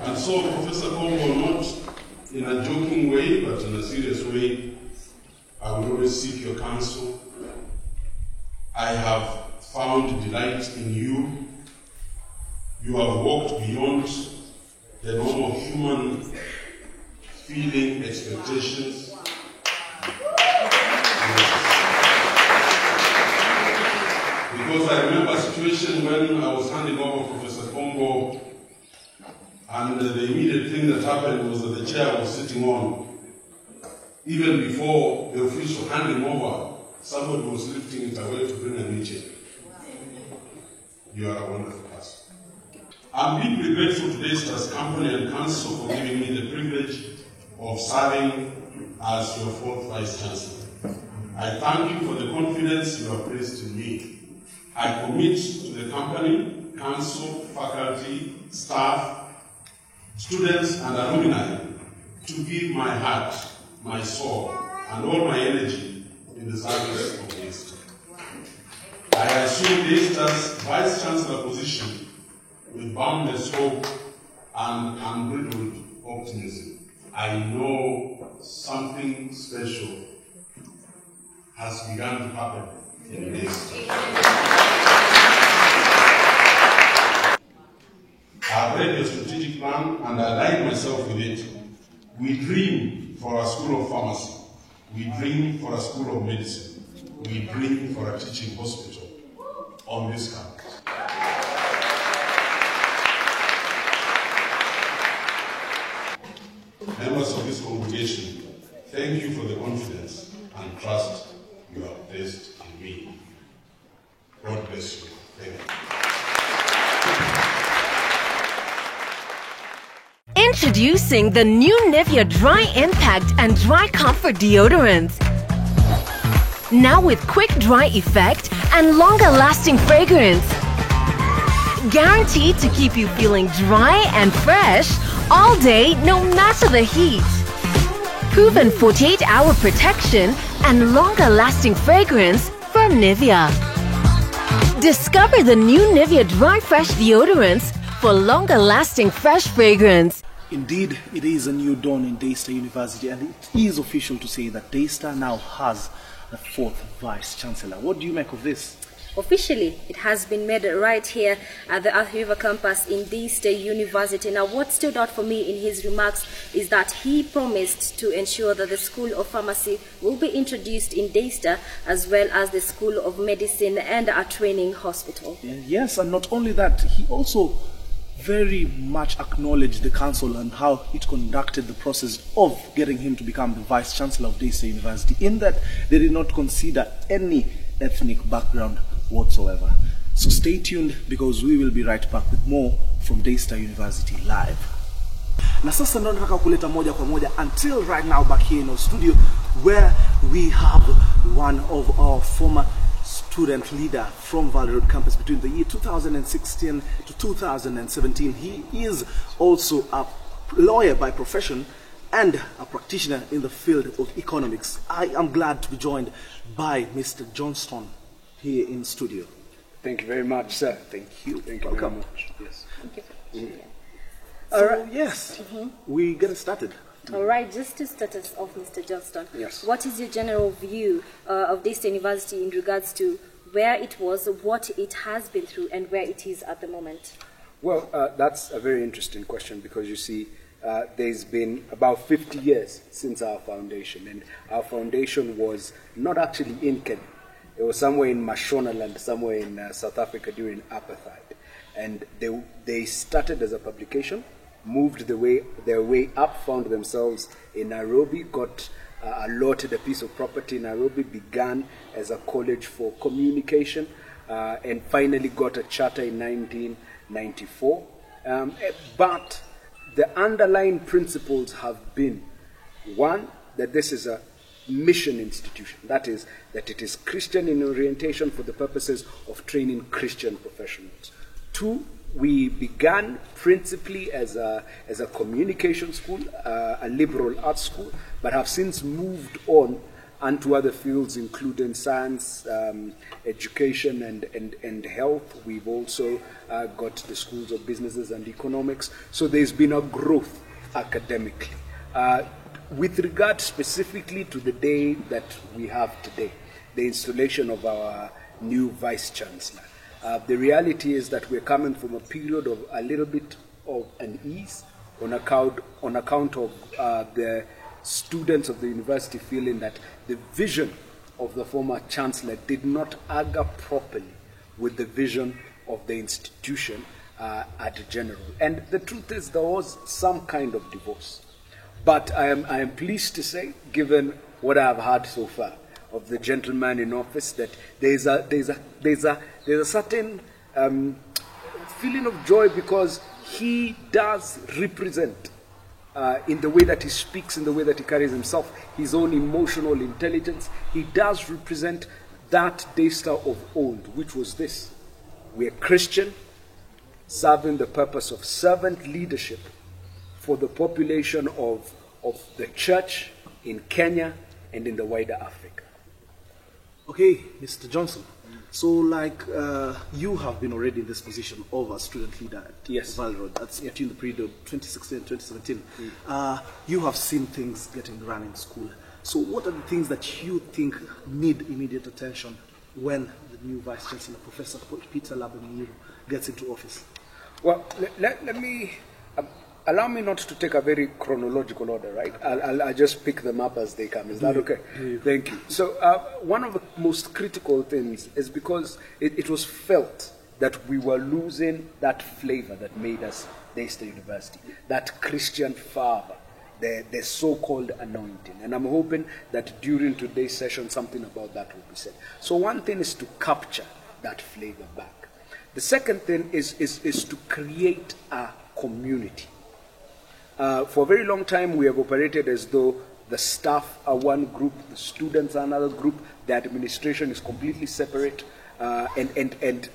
And so, Professor Kombo, not in a joking way, but in a serious way, I will always seek your counsel. I have found delight in you. You have walked beyond the normal human feeling, expectations. Because I remember a situation when I was handing over Professor Kombo, and the immediate thing that happened was that the chair I was sitting on, even before the official handing over, somebody was lifting it away to bring a new chair. You are a wonderful person. I'm deeply grateful to Daystar's company and council for giving me the privilege of serving as your fourth Vice-Chancellor. I thank you for the confidence you have placed in me. I commit to the company, council, faculty, staff, students and alumni to give my heart, my soul, and all my energy in the service of Daystar. I assume Daystar's Vice-Chancellor position with boundless hope and unbridled optimism. I know something special has begun to happen in Daystar. I've read your strategic plan and I align myself with it. We dream for a school of pharmacy. We dream for a school of medicine. We dream for a teaching hospital on this campus. Members of this congregation, thank you for the confidence and trust you have placed in me. God bless you. Thank you. Introducing the new Nivea Dry Impact and Dry Comfort Deodorants. Now with quick dry effect and longer lasting fragrance. Guaranteed to keep you feeling dry and fresh all day, no matter the heat. Proven 48-hour protection and longer lasting fragrance from Nivea. Discover the new Nivea Dry Fresh Deodorants for longer lasting fresh fragrance. Indeed, it is a new dawn in Daystar University, and it is official to say that Daystar now has the fourth Vice-Chancellor. What do you make of this? Officially, it has been made right here at the Athi River campus in Daystar University. Now, what stood out for me in his remarks is that he promised to ensure that the School of Pharmacy will be introduced in Daystar, as well as the School of Medicine and a training hospital. Yes, and not only that, he also very much acknowledged the council and how it conducted the process of getting him to become the Vice Chancellor of Daystar University, in that they did not consider any ethnic background whatsoever. So stay tuned, because we will be right back with more from Daystar University Live. Na sasa ndo nataka kuleta moja kwa moja until right now back here in our studio, where we have one of our former student leader from Valley Road campus between the year 2016 to 2017. He is also a lawyer by profession and a practitioner in the field of economics. I am glad to be joined by Mr. Johnston here in studio. Thank you very much, sir. Thank you. Thank you Welcome. very much. Yes. So, yes, we get started. All right, just to start us off, Mr. Johnston, Yes. what is your general view of Daystar University in regards to where it was, what it has been through, and where it is at the moment? Well, that's a very interesting question, because you see, there's been about 50 years since our foundation, and our foundation was not actually in Kenya. It was somewhere in Mashonaland, somewhere in South Africa during apartheid. And they started as a publication, moved their way up, found themselves in Nairobi, got allotted a piece of property in Nairobi, began as a college for communication, and finally got a charter in 1994. But the underlying principles have been, one, that this is a mission institution. That is, that it is Christian in orientation for the purposes of training Christian professionals. Two, we began principally as a communication school, a liberal arts school, but have since moved on onto other fields, including science, education, and health. We've also got the schools of businesses and economics. So there's been a growth academically. With regard specifically to the day that we have today, the installation of our new Vice Chancellor, the reality is that we're coming from a period of a little bit of unease on account of the students of the university feeling that the vision of the former Chancellor did not agger properly with the vision of the institution at general. And the truth is, there was some kind of divorce. But I am pleased to say, given what I have heard so far of the gentleman in office, that there's a certain feeling of joy, because he does represent, in the way that he speaks, in the way that he carries himself, his own emotional intelligence. He does represent that Daystar of old, which was this: we are Christian, serving the purpose of servant leadership for the population of the church in Kenya and in the wider Africa. Okay, Mr. Johnson. So, like, you have been already in this position of a student leader at Valley Road. That's between the period of 2016 and 2017. You have seen things getting run in school. So, what are the things that you think need immediate attention when the new Vice Chancellor, Professor Peter Laban, gets into office? Well, let me allow me not to take a very chronological order, right? I'll just pick them up as they come. Is that okay? Thank you. So one of the most critical things is because it was felt that we were losing that flavor that made us Daystar University, that Christian fervor, the so-called anointing. And I'm hoping that during today's session, something about that will be said. So one thing is to capture that flavor back. The second thing is to create a community. For a very long time, we have operated as though the staff are one group, the students are another group, the administration is completely separate, and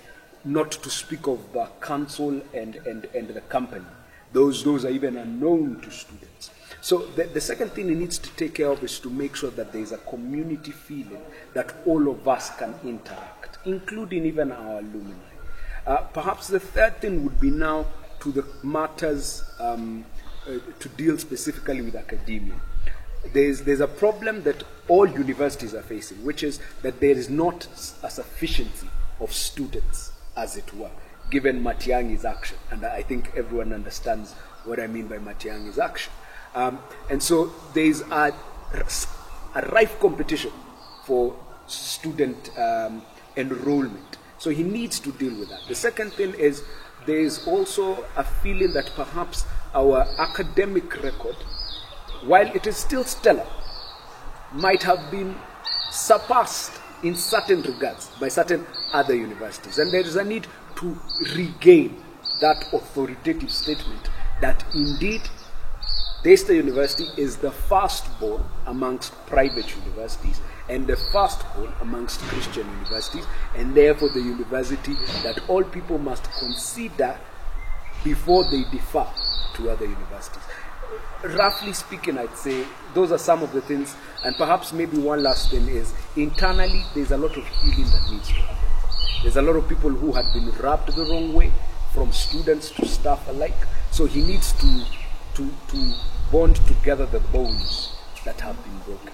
not to speak of the council and the company. Those are even unknown to students. So the second thing he needs to take care of is to make sure that there is a community feeling that all of us can interact, including even our alumni. Perhaps the third thing would be now to the matters to deal specifically with academia. There's a problem that all universities are facing, which is that there is not a sufficiency of students, as it were, given Matiang'i's action. And I think everyone understands what I mean by Matiang'i's action. And so there's a rife competition for student enrollment. So he needs to deal with that. The second thing is there is also a feeling that perhaps our academic record, while it is still stellar, might have been surpassed in certain regards by certain other universities. And there is a need to regain that authoritative statement that indeed Daystar University is the firstborn amongst private universities and the firstborn amongst Christian universities, and therefore the university that all people must consider before they defer to other universities. Roughly speaking, I'd say those are some of the things, and perhaps maybe one last thing is internally there's a lot of healing that needs to happen. There's a lot of people who had been rubbed the wrong way, from students to staff alike, so he needs to bond together the bones that have been broken.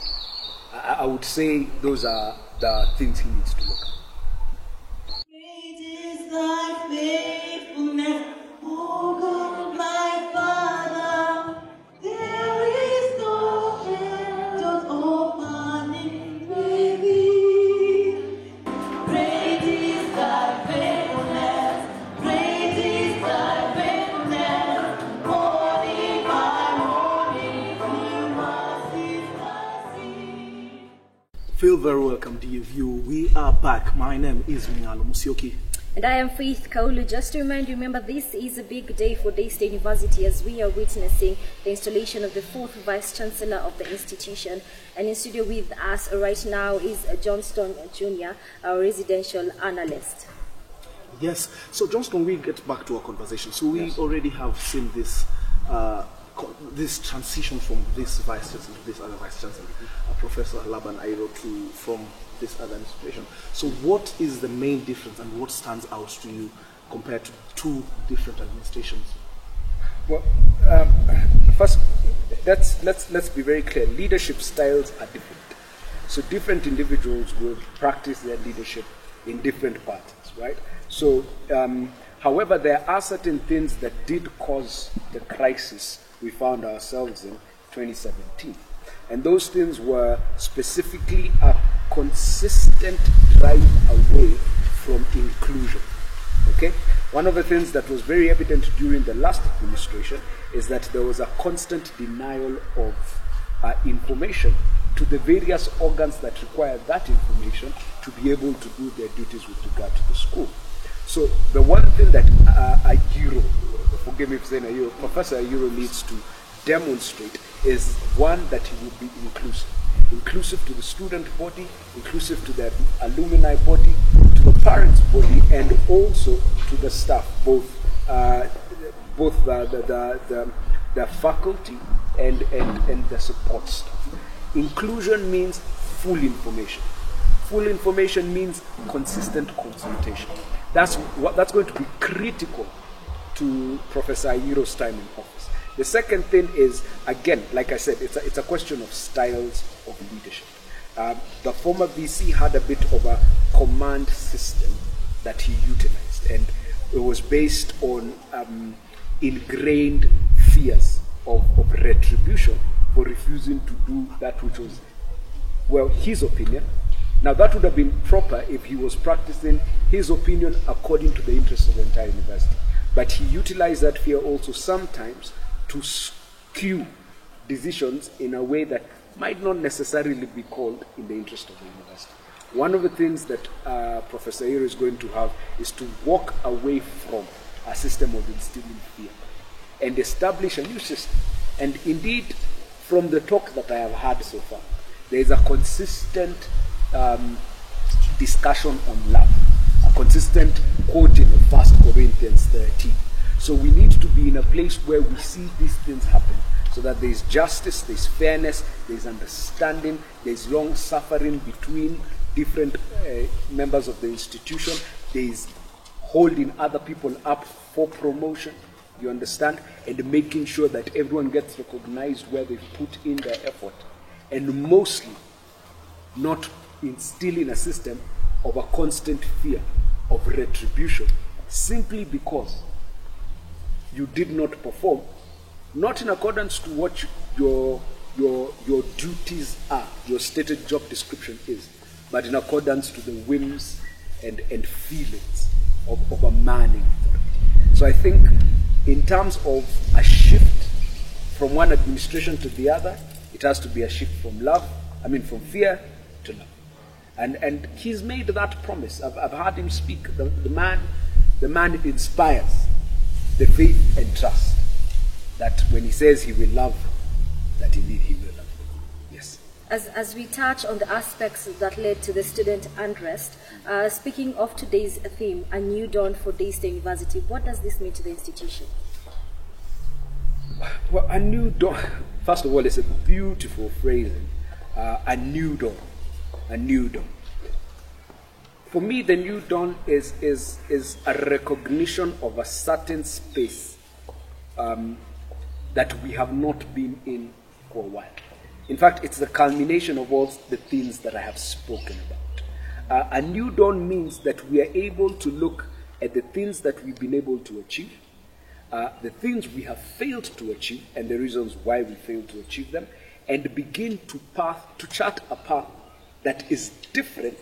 I would say those are the things he needs to look at. Great is thy faithfulness, O God, my Father. There is no shelter opening with thee. Great is thy faithfulness, great is thy faithfulness. Morning by morning, new mercies I see. Feel very welcome, DFU. We are back. My name is Mingalo Musyoki. And I am Faith Kaulu. Just to remind you, remember, this is a big day for Daystar University as we are witnessing the installation of the 4th Vice Chancellor of the institution. And in studio with us right now is Johnston Jr., our residential analyst. Yes. So, Johnston, we get back to our conversation. So, we already have seen this this transition from this vice chancellor to this other vice chancellor, Professor Laban Airo, from this other institution. So, what is the main difference, and what stands out to you compared to two different administrations? Well, first, let's be very clear. Leadership styles are different. So different individuals will practice their leadership in different parties, right? So, however, there are certain things that did cause the crisis we found ourselves in 2017. And those things were specifically a consistent drive away from inclusion. Okay? One of the things that was very evident during the last administration is that there was a constant denial of information to the various organs that require that information to be able to do their duties with regard to the school. So the one thing that Ayiro, forgive me for saying Ayiro, Professor Ayiro needs to demonstrate is one, that he will be inclusive. Inclusive to the student body, inclusive to the alumni body, to the parents body, and also to the staff, both the faculty and the support staff. Inclusion means full information. Full information means consistent consultation. That's going to be critical to Professor Ayiro's time in office. The second thing is, again, like I said, it's a question of styles of leadership. The former VC had a bit of a command system that he utilized, and it was based on ingrained fears of retribution for refusing to do that which was, well, his opinion. Now, that would have been proper if he was practicing his opinion according to the interests of the entire university. But he utilized that fear also sometimes to skew decisions in a way that might not necessarily be called in the interest of the university. One of the things that Professor Ayiro is going to have is to walk away from a system of instilling fear and establish a new system. And indeed, from the talk that I have had so far, there is a consistent discussion on love, a consistent quoting of 1 Corinthians 13. So we need to be in a place where we see these things happen, so that there is justice, there is fairness, there is understanding, there is long suffering between different members of the institution, there is holding other people up for promotion, you understand, and making sure that everyone gets recognized where they've put in their effort, and mostly not instilling a system of a constant fear of retribution simply because you did not perform, not in accordance to what your duties are, your stated job description is, but in accordance to the whims and feelings of a man in authority. So I think in terms of a shift from one administration to the other, it has to be a shift from from fear to love. And he's made that promise. I've heard him speak. The man inspires the faith and trust that when he says he will love, that indeed he will love. Yes. As we touch on the aspects that led to the student unrest, speaking of today's theme, A New Dawn for Daystar University, what does this mean to the institution? Well, a new dawn, first of all, it's a beautiful phrasing. A new dawn. A new dawn. For me, the new dawn is a recognition of a certain space that we have not been in for a while. In fact, it's the culmination of all the things that I have spoken about. A new dawn means that we are able to look at the things that we've been able to achieve, the things we have failed to achieve, and the reasons why we failed to achieve them, and begin to chart a path that is different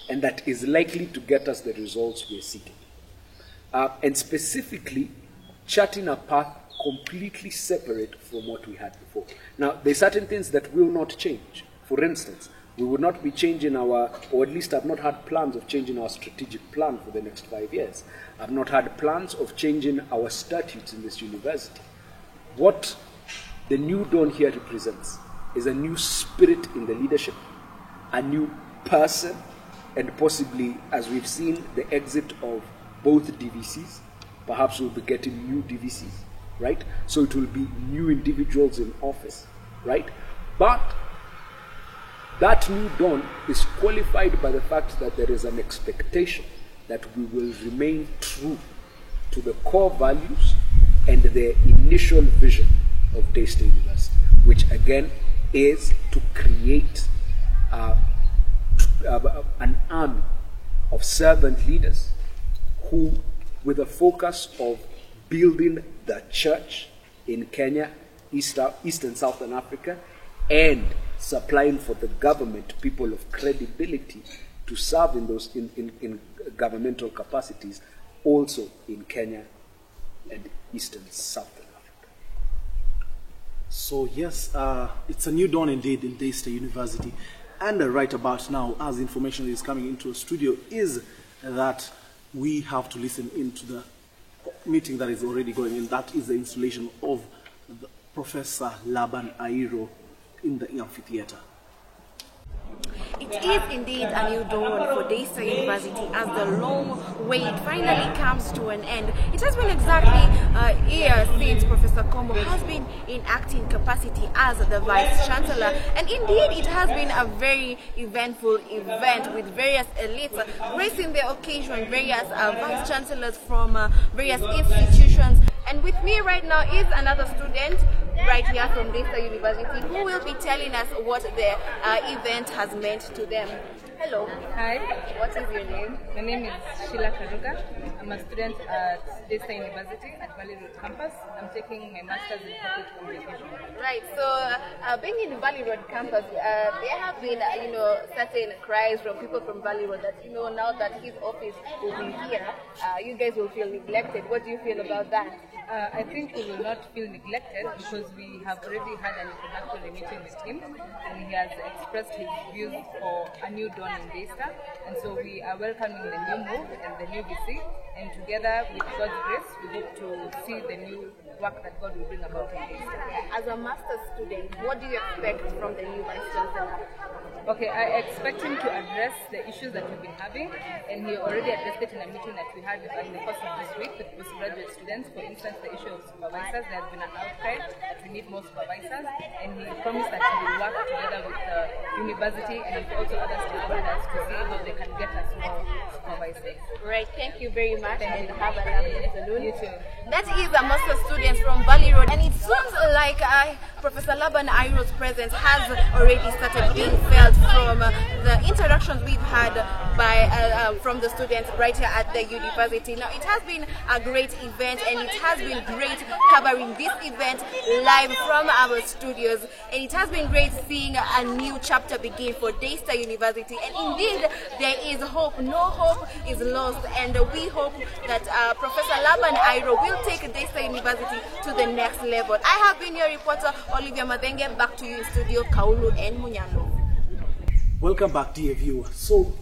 and that is likely to get us the results we're seeking. And specifically, charting a path completely separate from what we had before. Now, there are certain things that will not change. For instance, we would not be changing or at least I've not had plans of changing our strategic plan for the next 5 years. I've not had plans of changing our statutes in this university. What the new dawn here represents is a new spirit in the leadership, a new person, and possibly, as we've seen, the exit of both DVCs. Perhaps we'll be getting new DVCs, right? So it will be new individuals in office, right? But that new dawn is qualified by the fact that there is an expectation that we will remain true to the core values and the initial vision of Daystar University, which again is to create an army of servant leaders who, with a focus of building the church in Kenya, East and Southern Africa, and supplying for the government people of credibility to serve in those in governmental capacities, also in Kenya and East and Southern Africa. So yes, it's a new dawn indeed in Daystar University. And right about now, as information is coming into the studio, is that we have to listen into the meeting that is already going in. That is the installation of Professor Laban Airo in the amphitheater. It is indeed a new dawn for Daystar University as the long wait finally comes to an end. It has been exactly a year since Professor Kombo has been in acting capacity as the Vice Chancellor, and indeed it has been a very eventful event with various elites gracing the occasion, various Vice Chancellors from various institutions. And with me right now is another student right here from Daystar University who will be telling us what the event has meant to them. Hello. Hi. What is your name? My name is Sheila Karuga. I'm a student at Daystar University at Valley Road campus. I'm taking my master's in public communication. Right. So, being in Valley Road campus, there have been, certain cries from people from Valley Road that, now that his office will be here, you guys will feel neglected. What do you feel about that? I think we will not feel neglected because we have already had an introductory meeting with him, and he has expressed his views for a new dawn in Daystar, and so we are welcoming the new move and the new VC, and together with God's grace we hope to see the new work that God will bring about in Daystar. As a master's student, what do you expect from the new Vice Chancellor? Okay, I expect him to address the issues that we've been having, and he already addressed it in a meeting that we had in the course of this week with postgraduate students. For instance, the issue of supervisors. There has been an outcry that we need more supervisors, and he promised that he will work together with the university and with also other stakeholders to see how they can get us more supervisors. Right, thank you very much, and have a lovely afternoon. You too. That is a master's student from Valley Road, and it seems like Professor Laban Airo's presence has already started being felt from the interactions we've had from the students right here at the university. Now, it has been a great event, and it has been great covering this event live from our studios, and it has been great seeing a new chapter begin for Daystar University. And indeed, there is hope. No hope is lost, and we hope that Professor Laban Airo will take Daystar University to the next level. I have been your reporter, Olivia Madenge. Back to you in studio, Kaulu and Munyalo. Welcome back, dear viewer. So,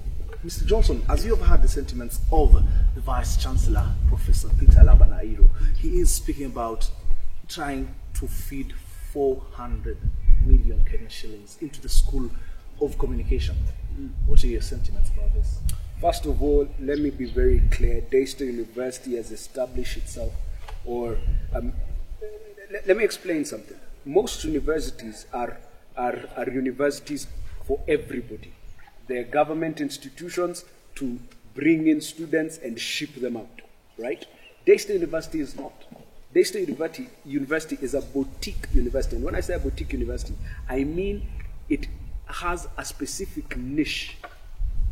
Mr. Johnson, as you have heard the sentiments of the Vice Chancellor, Professor Peter Laban Airo, he is speaking about trying to feed 400 million Kenyan shillings into the School of Communication. What are your sentiments about this? First of all, let me be very clear. Daystar University has established itself, or let me explain something. Most universities are universities for everybody. They're government institutions to bring in students and ship them out, right? Daystar University is not. Daystar University is a boutique university. And when I say a boutique university, I mean it has a specific niche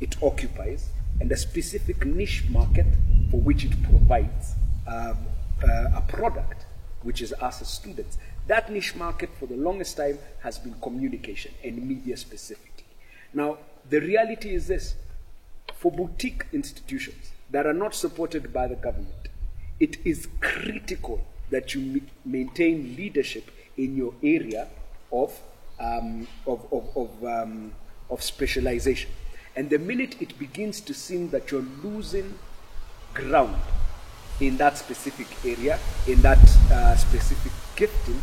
it occupies and a specific niche market for which it provides a product, which is us as students. That niche market for the longest time has been communication and media specifically. Now, the reality is this: for boutique institutions that are not supported by the government, it is critical that you maintain leadership in your area of specialization. And the minute it begins to seem that you're losing ground in that specific area, in that specific gifting,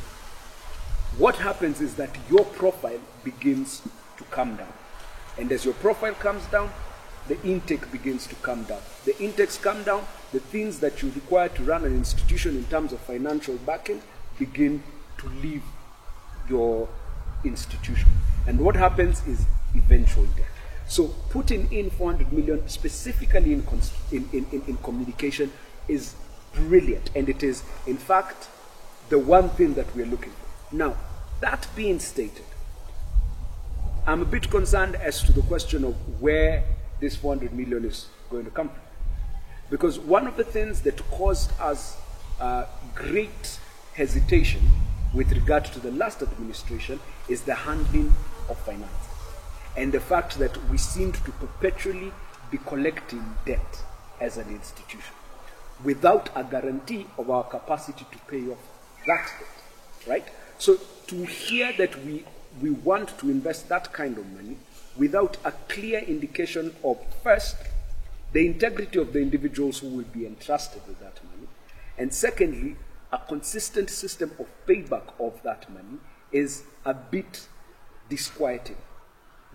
what happens is that your profile begins to come down. And as your profile comes down, the intake begins to come down. The intakes come down, the things that you require to run an institution in terms of financial backing begin to leave your institution. And what happens is eventual death. So putting in 400 million specifically in communication is brilliant, and it is in fact the one thing that we're looking for. Now, that being stated, I'm a bit concerned as to the question of where this 400 million is going to come from. Because one of the things that caused us great hesitation with regard to the last administration is the handling of finances. And the fact that we seemed to perpetually be collecting debt as an institution without a guarantee of our capacity to pay off that debt, right? So to hear that we want to invest that kind of money without a clear indication of, first, the integrity of the individuals who will be entrusted with that money, and secondly, a consistent system of payback of that money is a bit disquieting.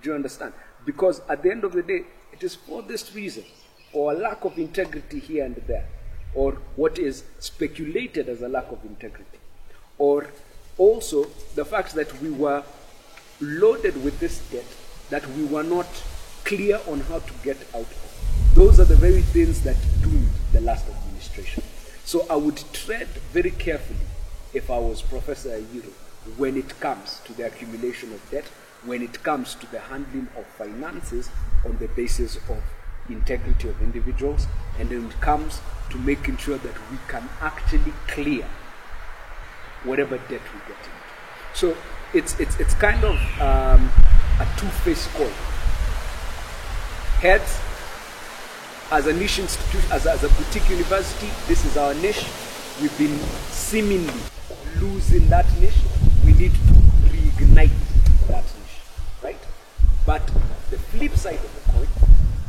Do you understand? Because at the end of the day, it is for this reason, or a lack of integrity here and there, or what is speculated as a lack of integrity, or also the fact that we were loaded with this debt that we were not clear on how to get out of. Those are the very things that doomed the last administration. So I would tread very carefully if I was Professor Airo when it comes to the accumulation of debt, when it comes to the handling of finances on the basis of integrity of individuals, and when it comes to making sure that we can actually clear whatever debt we get into. So it's kind of a two-faced coin. Heads, as a niche institute, as a boutique university, this is our niche. We've been seemingly losing that niche. We need to reignite that niche, right? But the flip side of the coin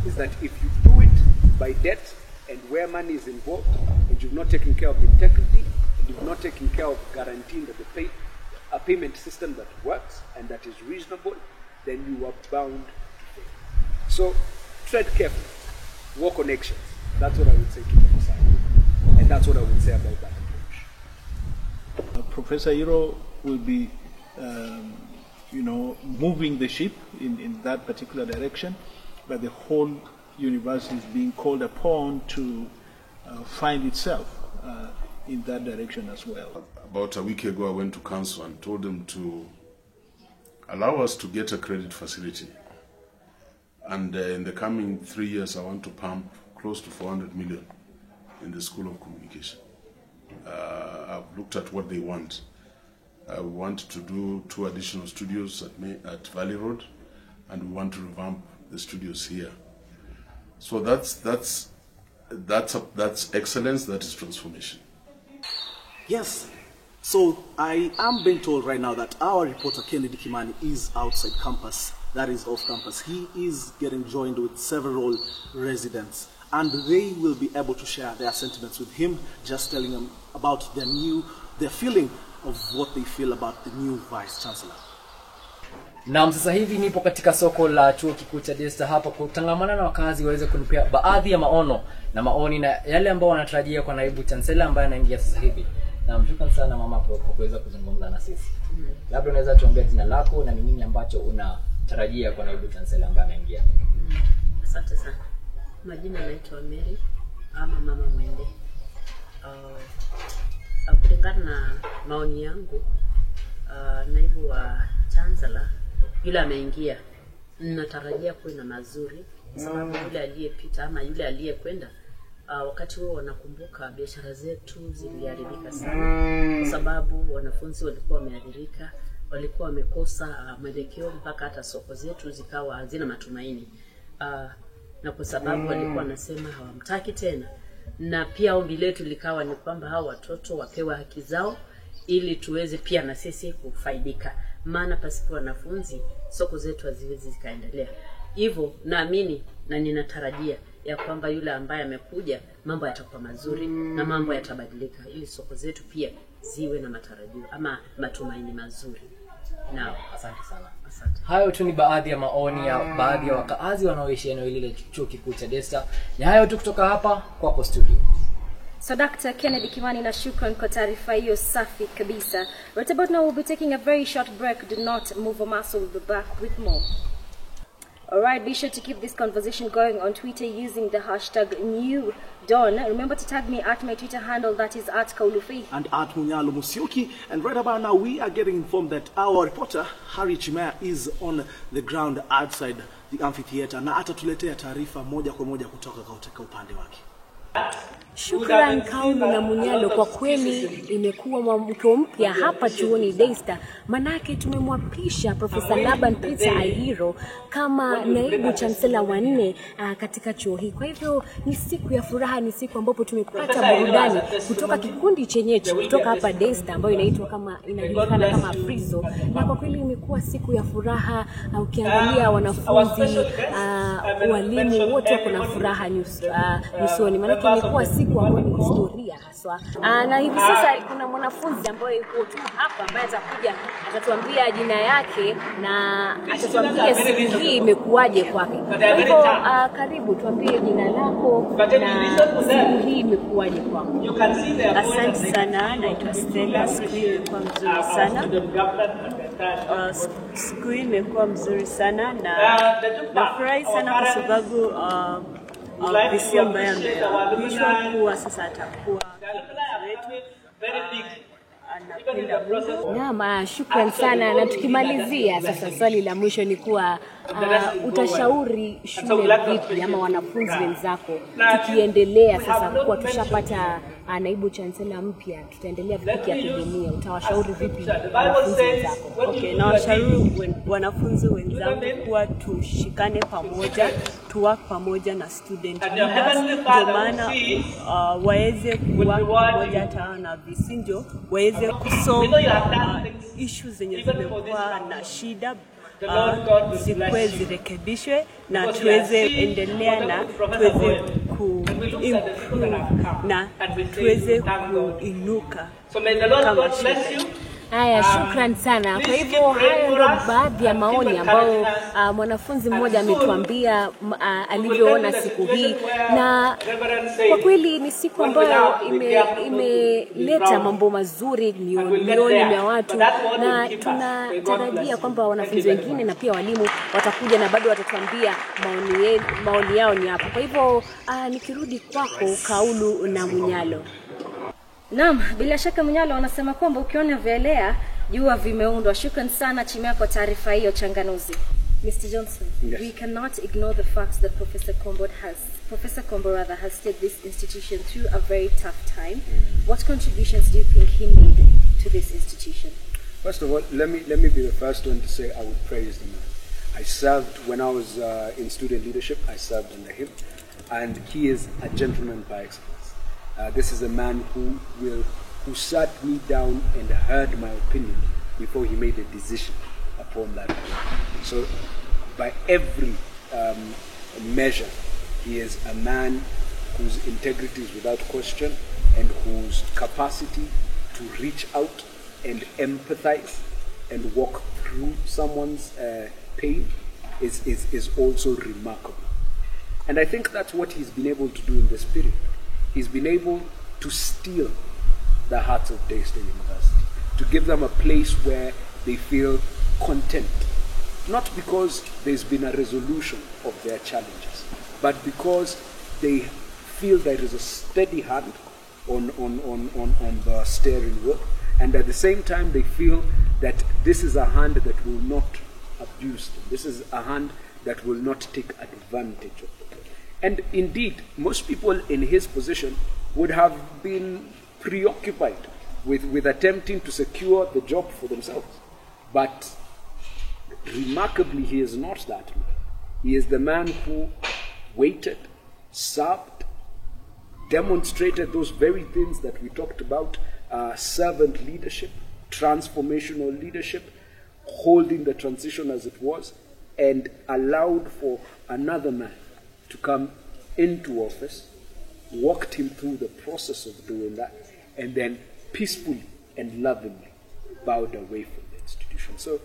is that if you do it by debt and where money is involved, and you've not taken care of integrity, and you've not taken care of guaranteeing that a payment system that works and that is reasonable, then you are bound to fail. So tread carefully, work on actions. That's what I would say to the society, and that's what I would say about that approach. Professor Airo will be, moving the ship in that particular direction, but the whole university is being called upon to find itself in that direction as well. About a week ago, I went to council and told them to allow us to get a credit facility. And in the coming 3 years, I want to pump close to 400 million in the School of Communication. I've looked at what they want. We want to do 2 additional studios at Valley Road, and we want to revamp the studios here. So that's excellence, that is transformation. Yes. So I am being told right now that our reporter Kennedy Kimani is outside campus, that is off campus. He is getting joined with several residents, and they will be able to share their sentiments with him, just telling them about their feeling of what they feel about the new Vice Chancellor. Na sasa hivi nipo katika soko la chuo kikuu cha Daystar hapa kutangamana na wakazi waweze kunipea baadhi ya maono na maoni na yale ambao wanatarajia kwa naibu chancellor ambaye anaingia sasa hivi. Na mshukuru sana mama kwa kuweza kuzungumza na sisi. Labda unaweza tuambia jina lako na ni nini ambacho unatarajia kwa naibu chancellor ambaye anaingia. Asante sana. Majina naitwa Mary ama Mama Mwende. Kulingana na maoni yangu, naibu wa chancellor yule ameingia, ninatarajia kuwe na mazuri, sababu yule aliyepita ama yule aliyekwenda wakati huo wanakumbuka biashara zetu ziliharibika sana, kwa sababu wanafunzi walikuwa wameathirika, walikuwa wamekosa mwelekeo, mpaka hata soko zetu zikawa hazina matumaini, na kwa sababu walikuwa wanasema hawamtaki tena. Na pia ombi letu likawa ni kwamba hao watoto wapewe haki zao ili tuweze pia na sisi kufaidika, maana pasipo wanafunzi soko zetu haziwezi zikaendelea. Hivyo naamini na ninatarajia ya kwamba yule ambaye amekuja mambo yatakuwa mazuri na mambo yatabadilika, ili soko zetu pia ziwe na matarajio ama matumaini mazuri. Nao asante sana. Asante. Hayo tu ni baadhi ya maoni ya baadhi ya wakaazi wanaoishi eneo hili la chuo kikuu cha Daystar. Ni hayo tu kutoka hapa kwako studio. So Dr. Kennedy Kimani na shukran kwa taarifa hiyo safi kabisa. Right about now we'll be taking a very short break. Do not move a muscle, we'll be back with more. Alright, be sure to keep this conversation going on Twitter using the hashtag #NewDawn. Remember to tag me at my Twitter handle, that is @Kaulufi. And @Munyalo Musyoki. And right about now we are getting informed that our reporter Harry Chimaya is on the ground outside the amphitheater. Na atatuletea taarifa moja kwa moja kutoka katika upande wake. Shukran Kaulu na Munyalo, kwa kweli imekuwa mwamko mpya hapa chuoni Daystar. Manake tumemwapisha Profesa Laban Peter Ahiro kama naibu chancellor wa 4 katika chuo hii. Kwa hivyo ni siku ya furaha, ni siku ambapo tumepata burudani kutoka kikundi chenyecho kutoka hapa Daystar ambayo inajulikana kama Frizo. Na kwa kweli imekuwa siku ya furaha, ukiangalia wanafunzi, walimu wote wako na furaha nyusoni. Manake imekuwa siku ambayo ni historia haswa. Na hivi sasa kuna mwanafunzi ambaye yuko hapa ambaye atakuja atatuambia jina yake na atatuambia siku hii imekuwaje kwake. Kwa hivyo karibu tuambie jina lako na siku hii imekuwaje kwako. Asante sana, naitwa Stella. Siku hii imekuwa mzuri sana. Siku hii imekuwa mzuri sana na nafurahi sana kwa sababu visi ambaye ameapishwa kuwa sasa atakuwa wetu. Naam, shukran sana. Na tukimalizia sasa, swali la mwisho ni kuwa utashauri shule vipi ama wanafunzi wenzako tukiendelea sasa kwa tushapata naibu chancellor mpya, tutaendelea vipi kiakademia, utawashauri vipi wanafunzi wenzako? Okay, na washauri wanafunzi wenzangu kuwa tushikane pamoja, tuwa pamoja na student leaders, ndio maana waweze kuwa pamoja hata na visinjo, waweze kusolve issues zenye zimekuwa na shida, zikuwe zirekebishwe na tuweze endelea na tuweze kuimprove na tuweze kuinuka kama shule. Haya, shukran sana. Kwa hivyo hayo ndio baadhi ya maoni ambayo mwanafunzi mmoja ametuambia alivyoona siku hii, na kwa kweli ni siku ambayo imeleta mambo mazuri miongoni mwa watu, na tunatarajia kwamba wanafunzi wengine na pia walimu watakuja na bado watatuambia maoni yao ni hapo. Kwa hivyo nikirudi kwako Kaulu na Munyalo. Naam, bila shaka Munyalo wanasema kwamba ukiona vielea jua vimeundwa. Shukran sana Chimea kwa taarifa hiyo changanuzi. Mr. Johnson, yes. We cannot ignore the fact that Professor Kombo has steered this institution through a very tough time. What contributions do you think he made to this institution? First of all, let me be the first one to say I would praise the man. I served when I was in student leadership. I served under him, and he is a gentleman by excellence. This is a man who sat me down and heard my opinion before he made a decision upon that. So, by every measure, he is a man whose integrity is without question and whose capacity to reach out and empathize and walk through someone's pain is also remarkable. And I think that's what he's been able to do in this period. He's been able to steal the hearts of Daystar University, to give them a place where they feel content, not because there's been a resolution of their challenges, but because they feel there is a steady hand on the steering wheel, and at the same time they feel that this is a hand that will not abuse them. This is a hand that will not take advantage of them. And indeed, most people in his position would have been preoccupied with attempting to secure the job for themselves. But remarkably, he is not that man. He is the man who waited, served, demonstrated those very things that we talked about, servant leadership, transformational leadership, holding the transition as it was, and allowed for another man to come into office, walked him through the process of doing that, and then peacefully and lovingly bowed away from the institution. So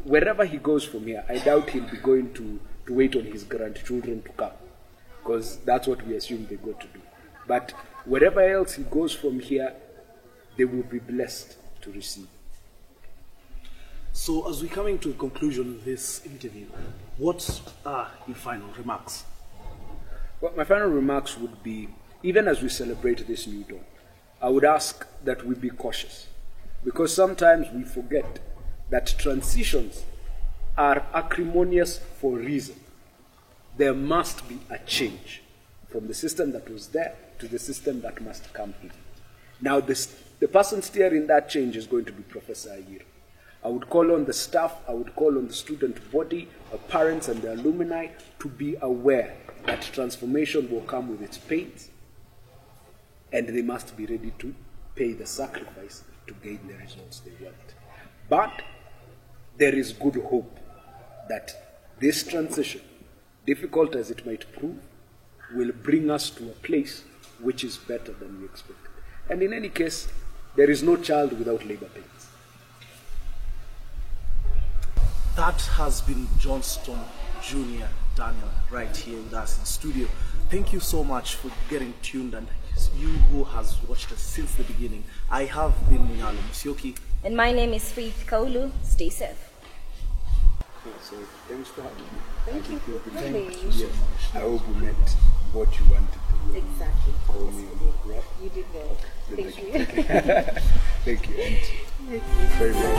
wherever he goes from here, I doubt he'll be going to wait on his grandchildren to come, because that's what we assume they go to do. But wherever else he goes from here, they will be blessed to receive. So as we're coming to a conclusion of this interview, what are your final remarks? Well, my final remarks would be, even as we celebrate this new dawn, I would ask that we be cautious, because sometimes we forget that transitions are acrimonious for a reason. There must be a change from the system that was there to the system that must come in. Now, the person steering that change is going to be Professor Ayiro. I would call on the staff, I would call on the student body, the parents and the alumni to be aware that transformation will come with its pains, and they must be ready to pay the sacrifice to gain the results they want. But there is good hope that this transition, difficult as it might prove, will bring us to a place which is better than we expected. And in any case, there is no child without labor pains. That has been Johnston Jr. Daniel right here with us in studio. Thank you so much for getting tuned, and you who has watched us since the beginning. I have been Munyalo Musyoki. And my name is Faith Kaulu. Stay safe. So thanks for having me. Thank you. Thank you so much. I hope we met what you wanted to do. Exactly. Call me on the rap. You did well. Thank you. Thank you. And very, very